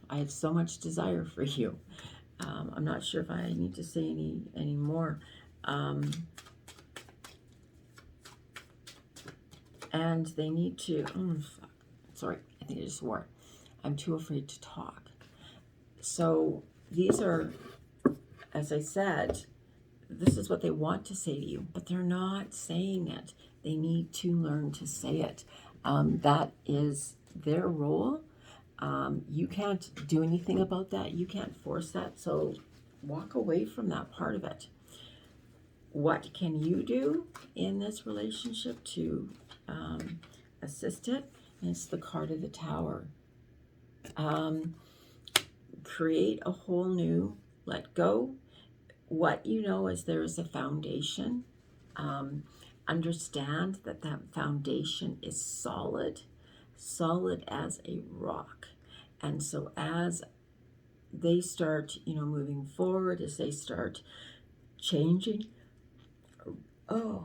I have so much desire for you. I'm not sure if I need to say any more. And they need to, sorry, I think I just swore. I'm too afraid to talk. So these are, as I said, this is what they want to say to you, but they're not saying it. They need to learn to say it. That is their role. You can't do anything about that. You can't force that. So walk away from that part of it. What can you do in this relationship to assist it? And it's the card of the Tower. Create a whole new, let go. What you know is there is a foundation. Understand that that foundation is solid as a rock. And so as they start, moving forward, as they start changing, as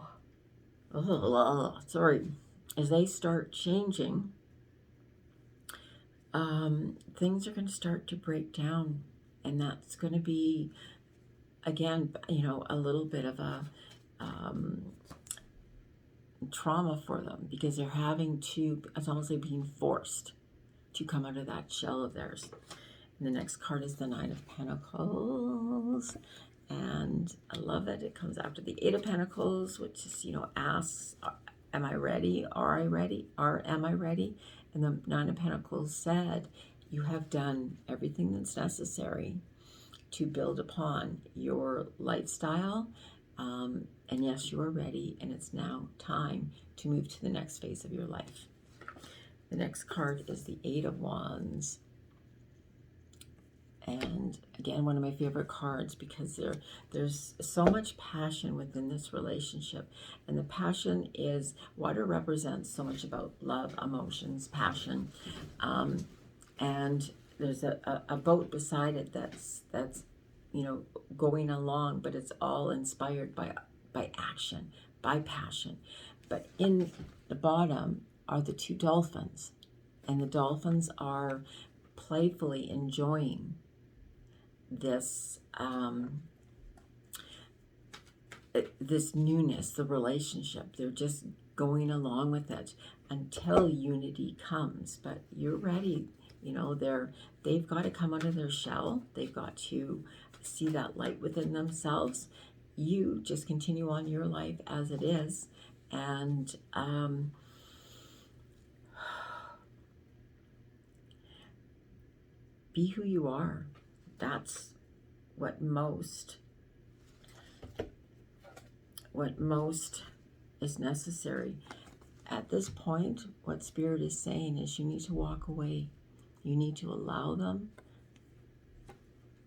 they start changing, things are going to start to break down, and that's going to be, again, a little bit of a trauma for them, because they're having to, it's almost like being forced to come out of that shell of theirs. And the next card is the Nine of Pentacles, and I love it. It comes after the Eight of Pentacles, which is, asks, am I ready? Are I ready? Am I ready? And the Nine of Pentacles said, you have done everything that's necessary to build upon your lifestyle. And yes, you are ready, and it's now time to move to the next phase of your life. The next card is the Eight of Wands. And again, one of my favorite cards, because there's so much passion within this relationship. And the passion is, water represents so much about love, emotions, passion. And there's a boat beside it that's going along, but it's all inspired by action, by passion. But in the bottom are the two dolphins, and the dolphins are playfully enjoying this this newness, the relationship. They're just going along with it until unity comes. But you're ready. They've got to come out of their shell. They've got to see that light within themselves. You just continue on your life as it is, and be who you are. That's what most what most is necessary. At this point, what Spirit is saying is you need to walk away. You need to allow them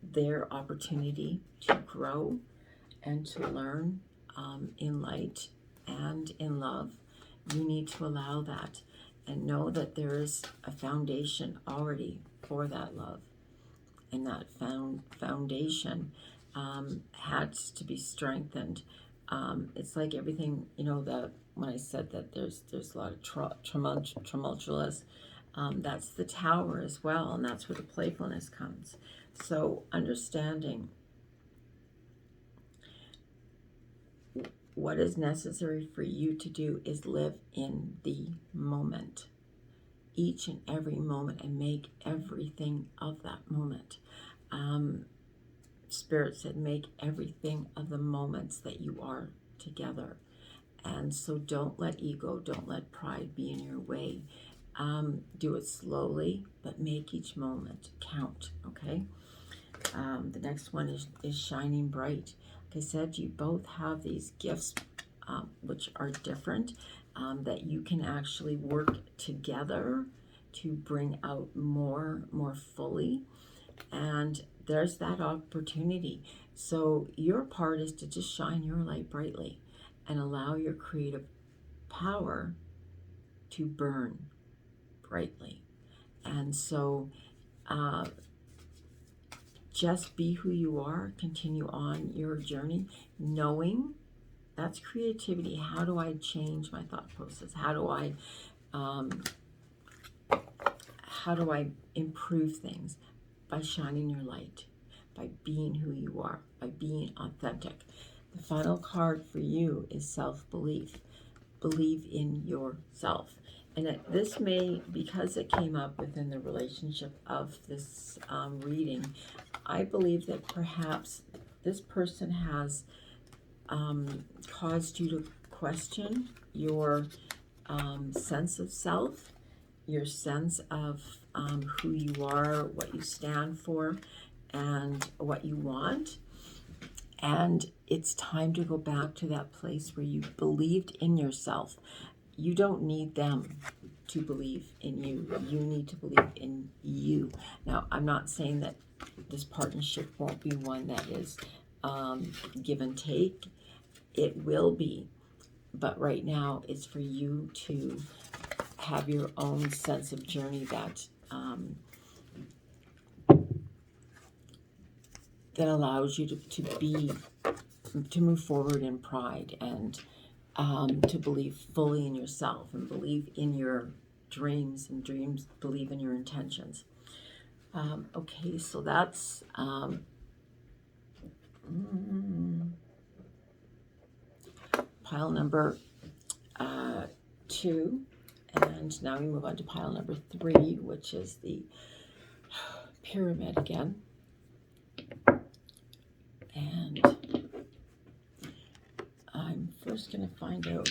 their opportunity to grow and to learn in light and in love. You need to allow that and know that there is a foundation already for that love. And that foundation has to be strengthened. It's like everything, that when I said that there's a lot of tumultuous, that's the tower as well, and that's where the playfulness comes. So understanding what is necessary for you to do is live in the moment, each and every moment, and make everything of that moment. Spirit said, make everything of the moments that you are together. And so don't let ego, don't let pride be in your way. Do it slowly, but make each moment count, okay? The next one is shining bright. Like I said, you both have these gifts, which are different, that you can actually work together to bring out more fully. And there's that opportunity. So your part is to just shine your light brightly and allow your creative power to burn brightly. And so just be who you are, continue on your journey, knowing that's creativity. How do I change my thought process? How do I improve things? By shining your light, by being who you are, by being authentic. The final card for you is self-belief. Believe in yourself. And this may, because it came up within the relationship of this reading, I believe that perhaps this person has caused you to question your sense of self, your sense of who you are, what you stand for, and what you want. And it's time to go back to that place where you believed in yourself. You don't need them to believe in you. You need to believe in you. Now, I'm not saying that this partnership won't be one that is give and take. It will be. But right now, it's for you to have your own sense of journey that that allows you to move forward in pride and to believe fully in yourself and believe in your dreams, and believe in your intentions. Okay, so that's pile number 2. And now we move on to pile number 3, which is the pyramid again. And I'm first going to find out.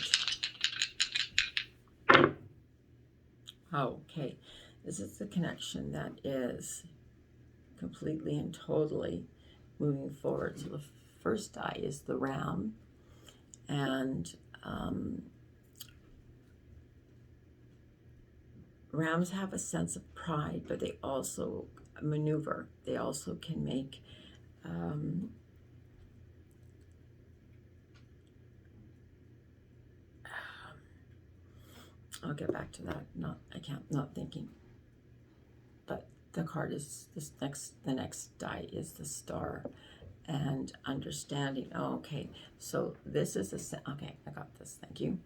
Okay, this is the connection that is completely and totally moving forward. So the first die is the ram, and rams have a sense of pride, but they also maneuver. They also can make I'll get back to that. Not thinking. But the card is the next die is the star, and understanding. Oh, okay. So this is okay, I got this. Thank you.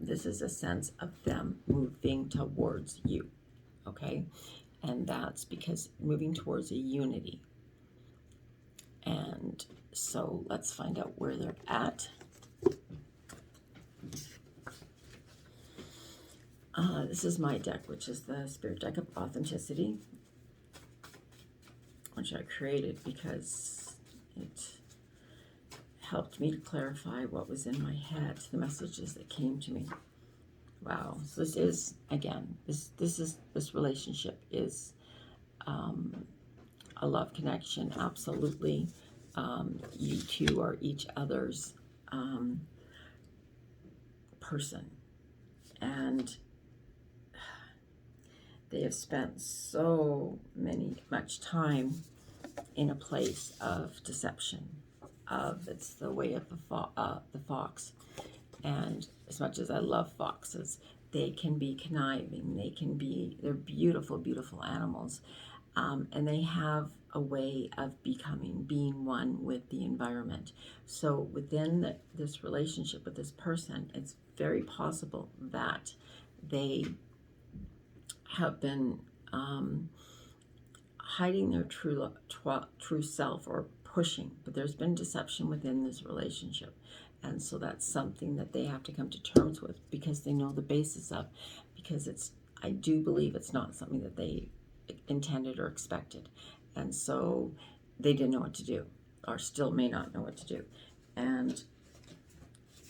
This is a sense of them moving towards you. Okay. And that's because moving towards a unity. And so let's find out where they're at. This is my deck, which is the Spirit deck of authenticity, which I created because it helped me to clarify what was in my head, the messages that came to me. Wow. So this is, again, this relationship is a love connection. Absolutely. You two are each other's person, and they have spent so much time in a place of deception. It's the way of the fox. And as much as I love foxes, they can be conniving. They're beautiful, beautiful animals. And they have a way of being one with the environment. So within this relationship with this person, it's very possible that they have been hiding their true self, or pushing, but there's been deception within this relationship. And so that's something that they have to come to terms with, because they know the basis of, because I do believe it's not something that they intended or expected. And so they didn't know what to do, or still may not know what to do. And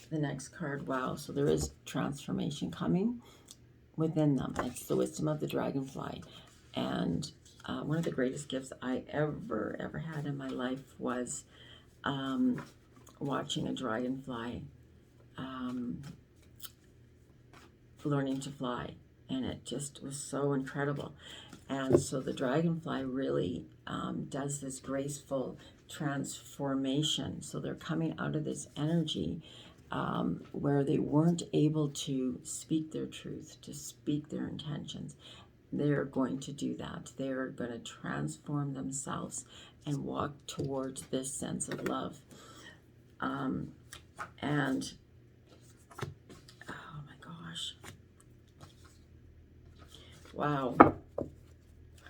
the next card, wow, so there is transformation coming within them. It's the wisdom of the dragonfly. And one of the greatest gifts I ever had in my life was watching a dragonfly learning to fly, and it just was so incredible. And so the dragonfly really does this graceful transformation. So they're coming out of this energy where they weren't able to speak their truth, to speak their intentions. They're going to do that. They're going to transform themselves and walk towards this sense of love. And oh my gosh. Wow.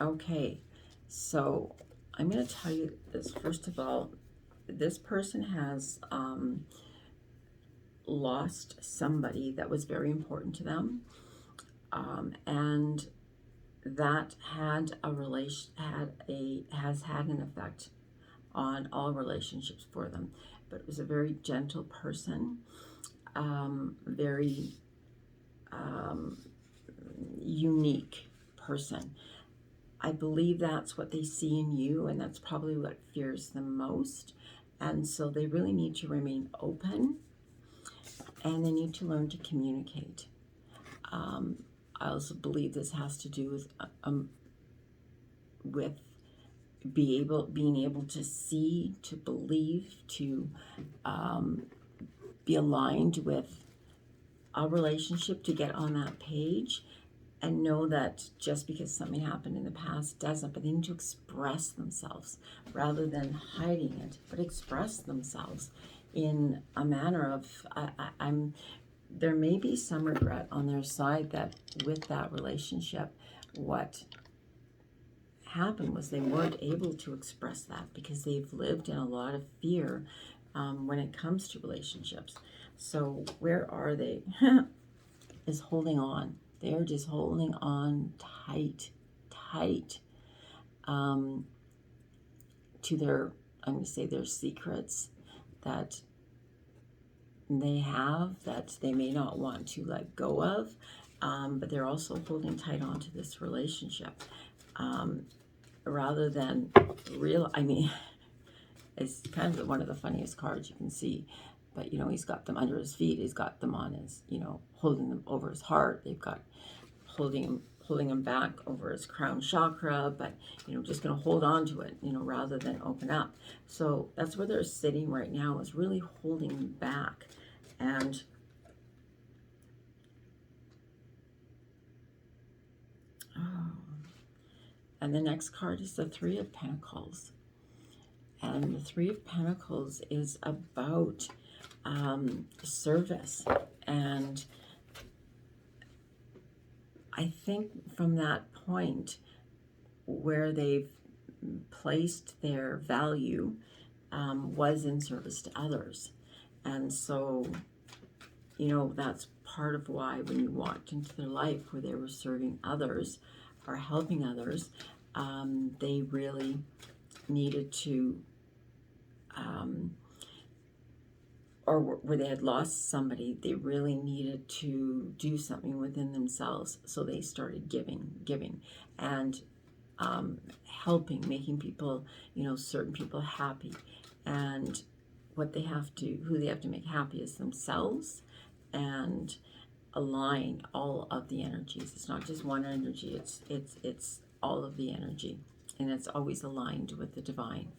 Okay. So I'm going to tell you this. First of all, this person has lost somebody that was very important to them. And that had has had an effect on all relationships for them. But it was a very gentle person, very unique person. I believe that's what they see in you, and that's probably what fears them most. And so they really need to remain open, and they need to learn to communicate. I also believe this has to do with being able to see, to believe, to be aligned with a relationship, to get on that page, and know that just because something happened in the past doesn't, but they need to express themselves rather than hiding it, but express themselves in a manner of, there may be some regret on their side that with that relationship, what happened was they weren't able to express that because they've lived in a lot of fear when it comes to relationships. So where are they? Is holding on. They're just holding on tight to their, I'm going to say, their secrets that they have, that they may not want to let go of, but they're also holding tight onto this relationship rather than it's kind of one of the funniest cards you can see. But he's got them under his feet, he's got them on his, holding them over his heart, they've got holding him back over his crown chakra, but just going to hold on to it, rather than open up. So that's where they're sitting right now, is really holding back. And the next card is the Three of Pentacles. And the Three of Pentacles is about service. And I think from that point where they've placed their value was in service to others. And so, that's part of why when you walked into their life where they were serving others or helping others, they really needed to, or where they had lost somebody, they really needed to do something within themselves. So they started giving and helping, making people, certain people happy. And what they have to, who they have to make happy is themselves, and align all of the energies. It's not just one energy, it's all of the energy, and it's always aligned with the divine.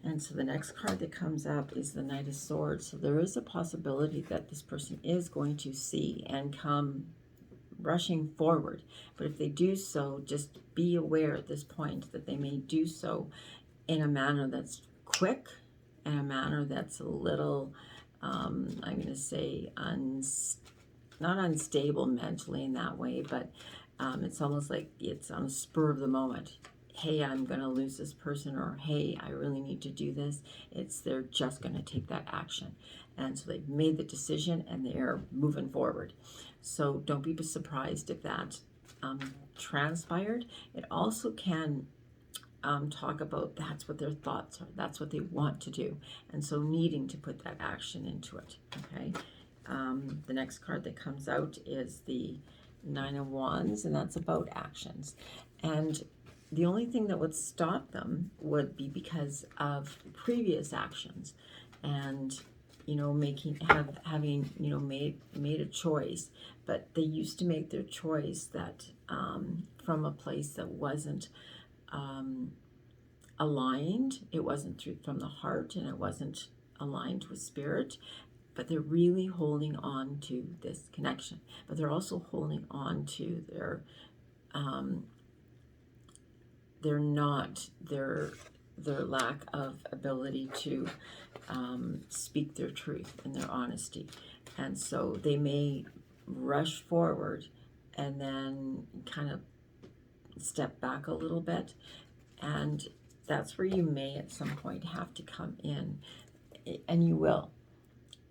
And so the next card that comes up is the Knight of Swords. So there is a possibility that this person is going to see and come rushing forward. But if they do so, just be aware at this point that they may do so in a manner that's quick, in a manner that's a little, I'm going to say, not unstable mentally in that way, but it's almost like it's on a spur of the moment. Hey, I'm going to lose this person, or hey, I really need to do this. They're just going to take that action. And so they've made the decision and they're moving forward. So don't be surprised if that transpired. It also can talk about that's what their thoughts are. That's what they want to do. And so needing to put that action into it. Okay. The next card that comes out is the Nine of Wands, and that's about actions. And the only thing that would stop them would be because of previous actions, and having made a choice, but they used to make their choice that from a place that wasn't aligned. It wasn't from the heart, and it wasn't aligned with spirit. But they're really holding on to this connection. But they're also holding on to their lack of ability to speak their truth and their honesty. And so they may rush forward and then kind of step back a little bit. And that's where you may at some point have to come in, and you will.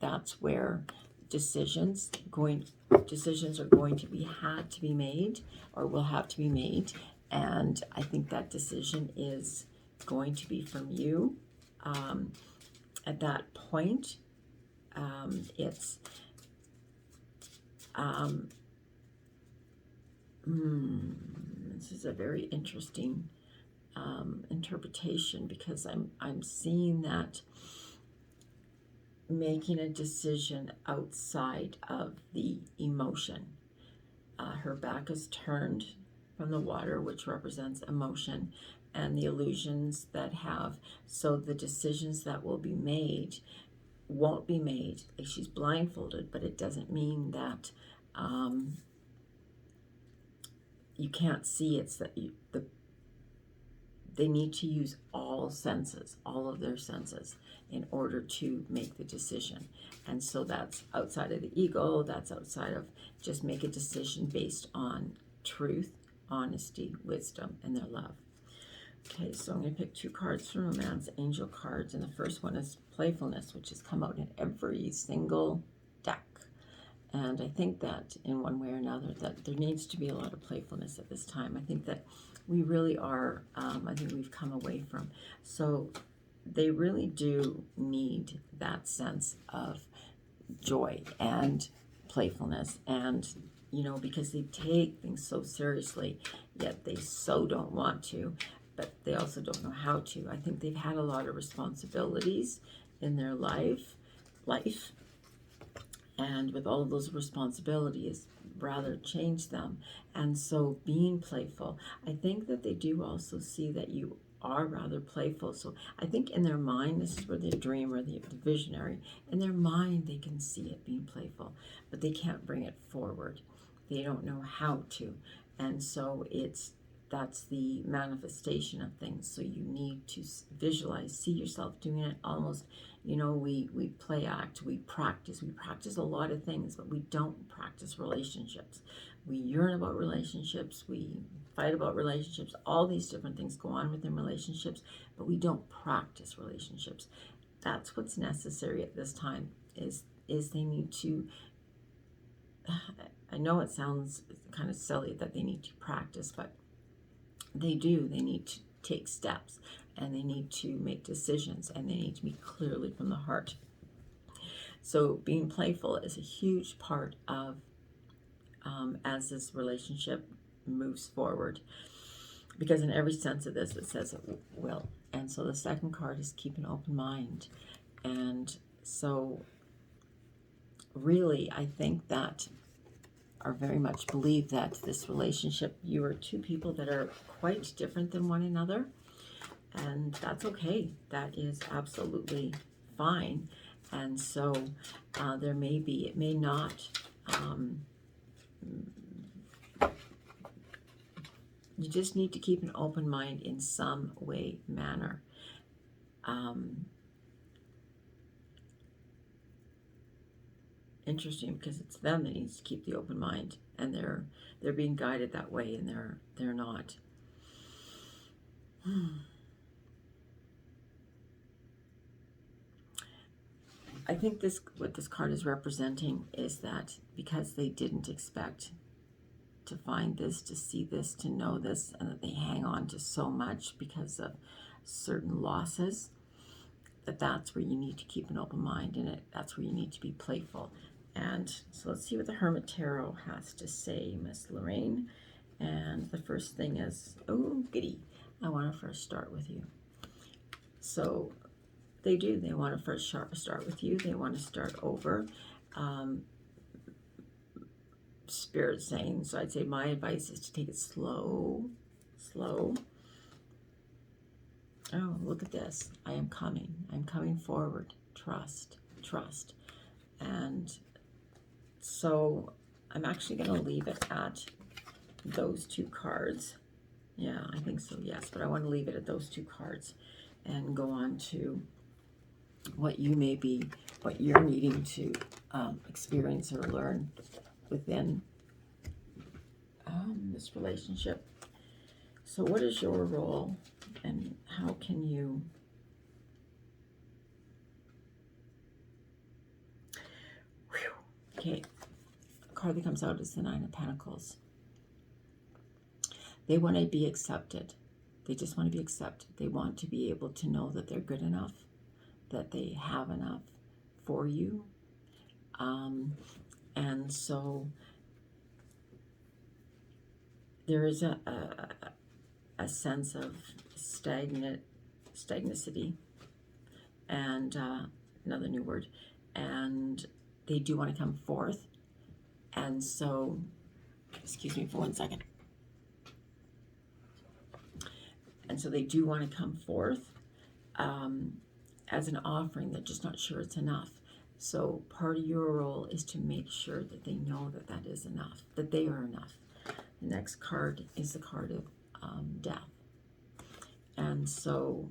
That's where decisions are going to had to be made, or will have to be made. And I think that decision is going to be from you. At that point, this is a very interesting interpretation, because I'm seeing that making a decision outside of the emotion. Her back is turned from the water, which represents emotion, and the illusions that have. So the decisions that will be made won't be made. Like, she's blindfolded, but it doesn't mean that you can't see. It's that they need to use all senses, all of their senses, in order to make the decision. And so that's outside of the ego. That's outside of just make a decision based on truth, honesty, wisdom, and their love. Okay, so I'm going to pick 2 cards from Romance, angel cards, and the first one is playfulness, which has come out in every single deck. And I think that in one way or another that there needs to be a lot of playfulness at this time. I think that we really are, I think we've come away from. So they really do need that sense of joy and playfulness, and because they take things so seriously, yet they so don't want to, but they also don't know how to. I think they've had a lot of responsibilities in their life, and with all of those responsibilities, rather change them. And so being playful, I think that they do also see that you are rather playful. So I think in their mind, this is where the dreamer, the visionary, in their mind they can see it being playful, but they can't bring it forward. They don't know how to. And so that's the manifestation of things. So you need to visualize, see yourself doing it almost, we play act, we practice a lot of things, but we don't practice relationships. We yearn about relationships, we fight about relationships, all these different things go on within relationships, but we don't practice relationships. That's what's necessary at this time, is they need to, I know it sounds kind of silly that they need to practice, but they do. They need to take steps, and they need to make decisions, and they need to be clearly from the heart. So being playful is a huge part of as this relationship moves forward, because in every sense of this, it says it will. And so the second card is keep an open mind. And so really, I think that, or very much believe that this relationship, you are two people that are quite different than one another, and that's okay. That is absolutely fine. And so it may not, you just need to keep an open mind in some way, manner. Interesting, because it's them that needs to keep the open mind, and they're being guided that way, and they're not. I think what this card is representing is that because they didn't expect to find this, to see this, to know this, and that they hang on to so much because of certain losses, that's where you need to keep an open mind in it. That's where you need to be playful. And so let's see what the Hermit Tarot has to say, Miss Lorraine. And the first thing is, oh, goody, I want to first start with you. So they do. They want to first start with you. They want to start over. Spirit saying, so I'd say my advice is to take it slow, slow. Oh, look at this. I am coming. I'm coming forward. Trust, trust. And so I'm actually going to leave it at those two cards. Yeah, I think so, yes. But I want to leave it at those two cards and go on to what you're needing to experience or learn within this relationship. So what is your role, and how can you okay, the card that comes out is the Nine of Pentacles. They want to be accepted. They just want to be accepted. They want to be able to know that they're good enough, that they have enough for you. And so there is a sense of stagnicity, and another new word, and they do want to come forth. And so, excuse me for 1 second. And so they do want to come forth as an offering. They're just not sure it's enough. So part of your role is to make sure that they know that that is enough, that they are enough. The next card is the card of death. And so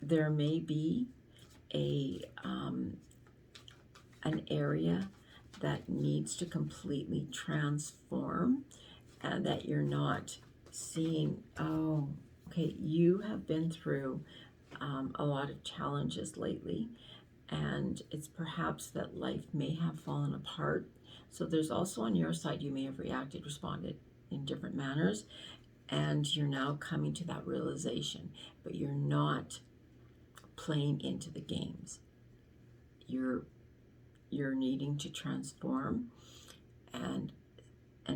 there may be an area that needs to completely transform, and that you're not seeing, oh, okay, you have been through a lot of challenges lately, and it's perhaps that life may have fallen apart. So there's also on your side, you may have responded in different manners, and you're now coming to that realization, but you're not playing into the games. You're needing to transform and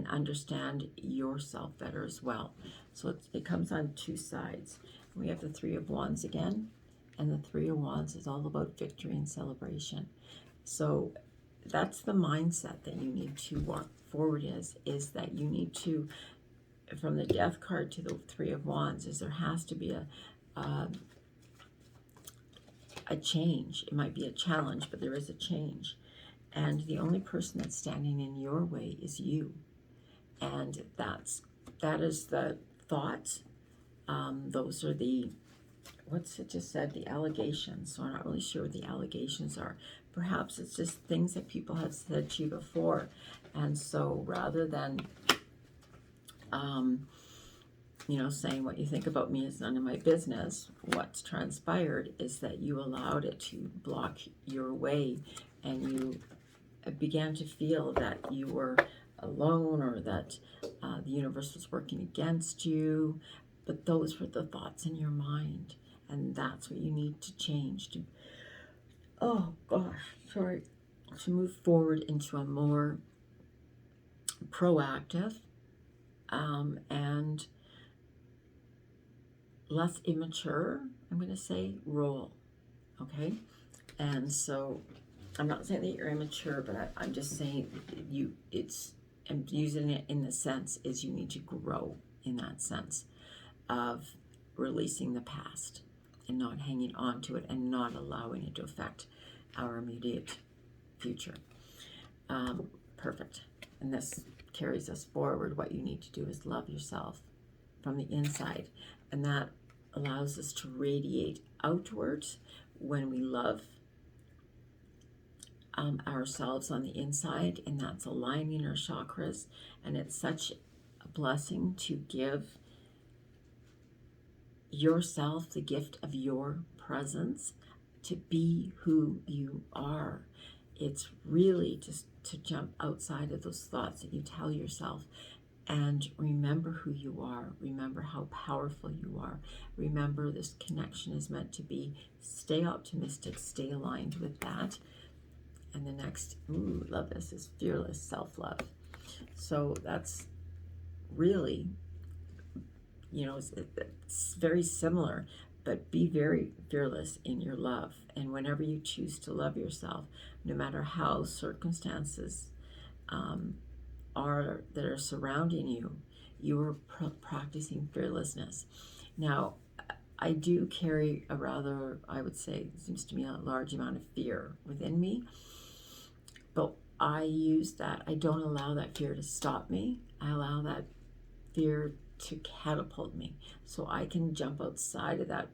understand yourself better as well. So it comes on two sides. We have the Three of Wands again, and the Three of Wands is all about victory and celebration. So that's the mindset that you need to walk forward is that you need to, from the Death card to the Three of Wands, is there has to be a change. It might be a challenge, but there is a change. And the only person that's standing in your way is you. And that is the thoughts. Those are the, what's it just said? The allegations. So I'm not really sure what the allegations are. Perhaps it's just things that people have said to you before. And so rather than, saying what you think about me is none of my business, what's transpired is that you allowed it to block your way, and you began to feel that you were alone, or that the universe was working against you. But those were the thoughts in your mind, and that's what you need to change to, to move forward into a more proactive and less immature, I'm going to say, role. Okay? And so I'm not saying that you're immature, but I'm just saying I'm using it in the sense is you need to grow in that sense of releasing the past and not hanging on to it and not allowing it to affect our immediate future. Perfect. And this carries us forward. What you need to do is love yourself from the inside, and that allows us to radiate outwards when we love ourselves on the inside, and that's aligning our chakras. And it's such a blessing to give yourself the gift of your presence, to be who you are. It's really just to jump outside of those thoughts that you tell yourself and remember who you are. Remember how powerful you are. Remember this connection is meant to be. Stay optimistic, stay aligned with that. And the next, love this, is fearless self-love. So that's really, it's very similar, but be very fearless in your love. And whenever you choose to love yourself, no matter how circumstances that are surrounding you, you are practicing fearlessness. Now, I do carry a rather, I would say, it seems to me, a large amount of fear within me, but I use that. I don't allow that fear to stop me. I allow that fear to catapult me so I can jump outside of that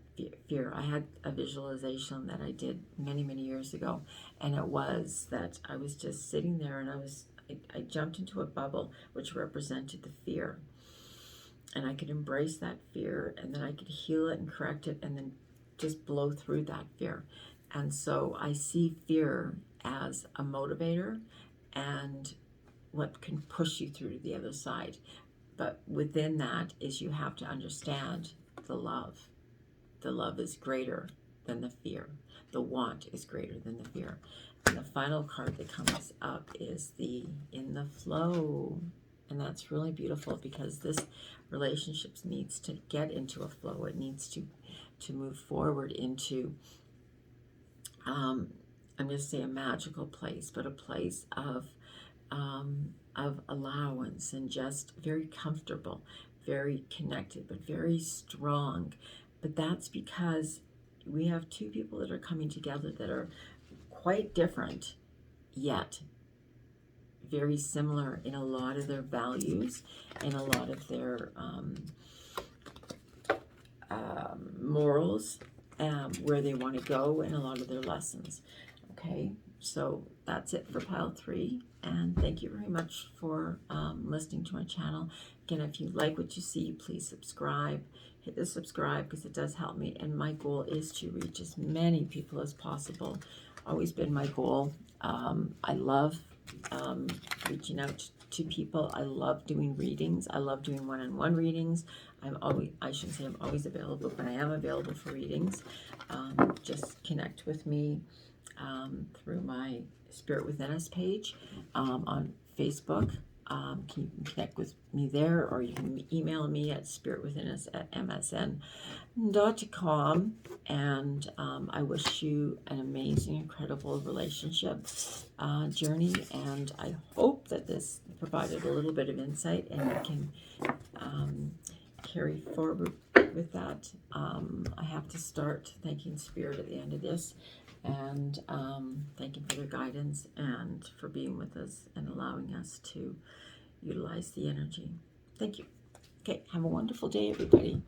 fear. I had a visualization that I did many, many years ago, and it was that I was just sitting there and I jumped into a bubble which represented the fear, and I could embrace that fear, and then I could heal it and correct it, and then just blow through that fear. And so I see fear as a motivator and what can push you through to the other side. But within that is you have to understand the love. The love is greater than the fear. The want is greater than the fear. And the final card that comes up is the in the flow. And that's really beautiful because this relationship needs to get into a flow. It needs to move forward into, I'm going to say a magical place, but a place of allowance and just very comfortable, very connected, but very strong. But that's because we have two people that are coming together that are quite different, yet very similar in a lot of their values, in a lot of their morals, where they want to go, and a lot of their lessons. Okay, so that's it for pile 3, and thank you very much for listening to my channel. Again, if you like what you see, please subscribe. Hit the subscribe because it does help me, and my goal is to reach as many people as possible. Always been my goal. I love reaching out to people. I love doing readings. I love doing one-on-one readings. I shouldn't say I'm always available, but I am available for readings. Just connect with me through my Spirit Within Us page on Facebook. You can connect with me there, or you can email me at spiritwithinus@msn.com. And I wish you an amazing, incredible relationship journey. And I hope that this provided a little bit of insight, and you can carry forward with that. I have to start thanking Spirit at the end of this, and thank you for their guidance and for being with us and allowing us to utilize the energy. Thank you. Okay, have a wonderful day, everybody.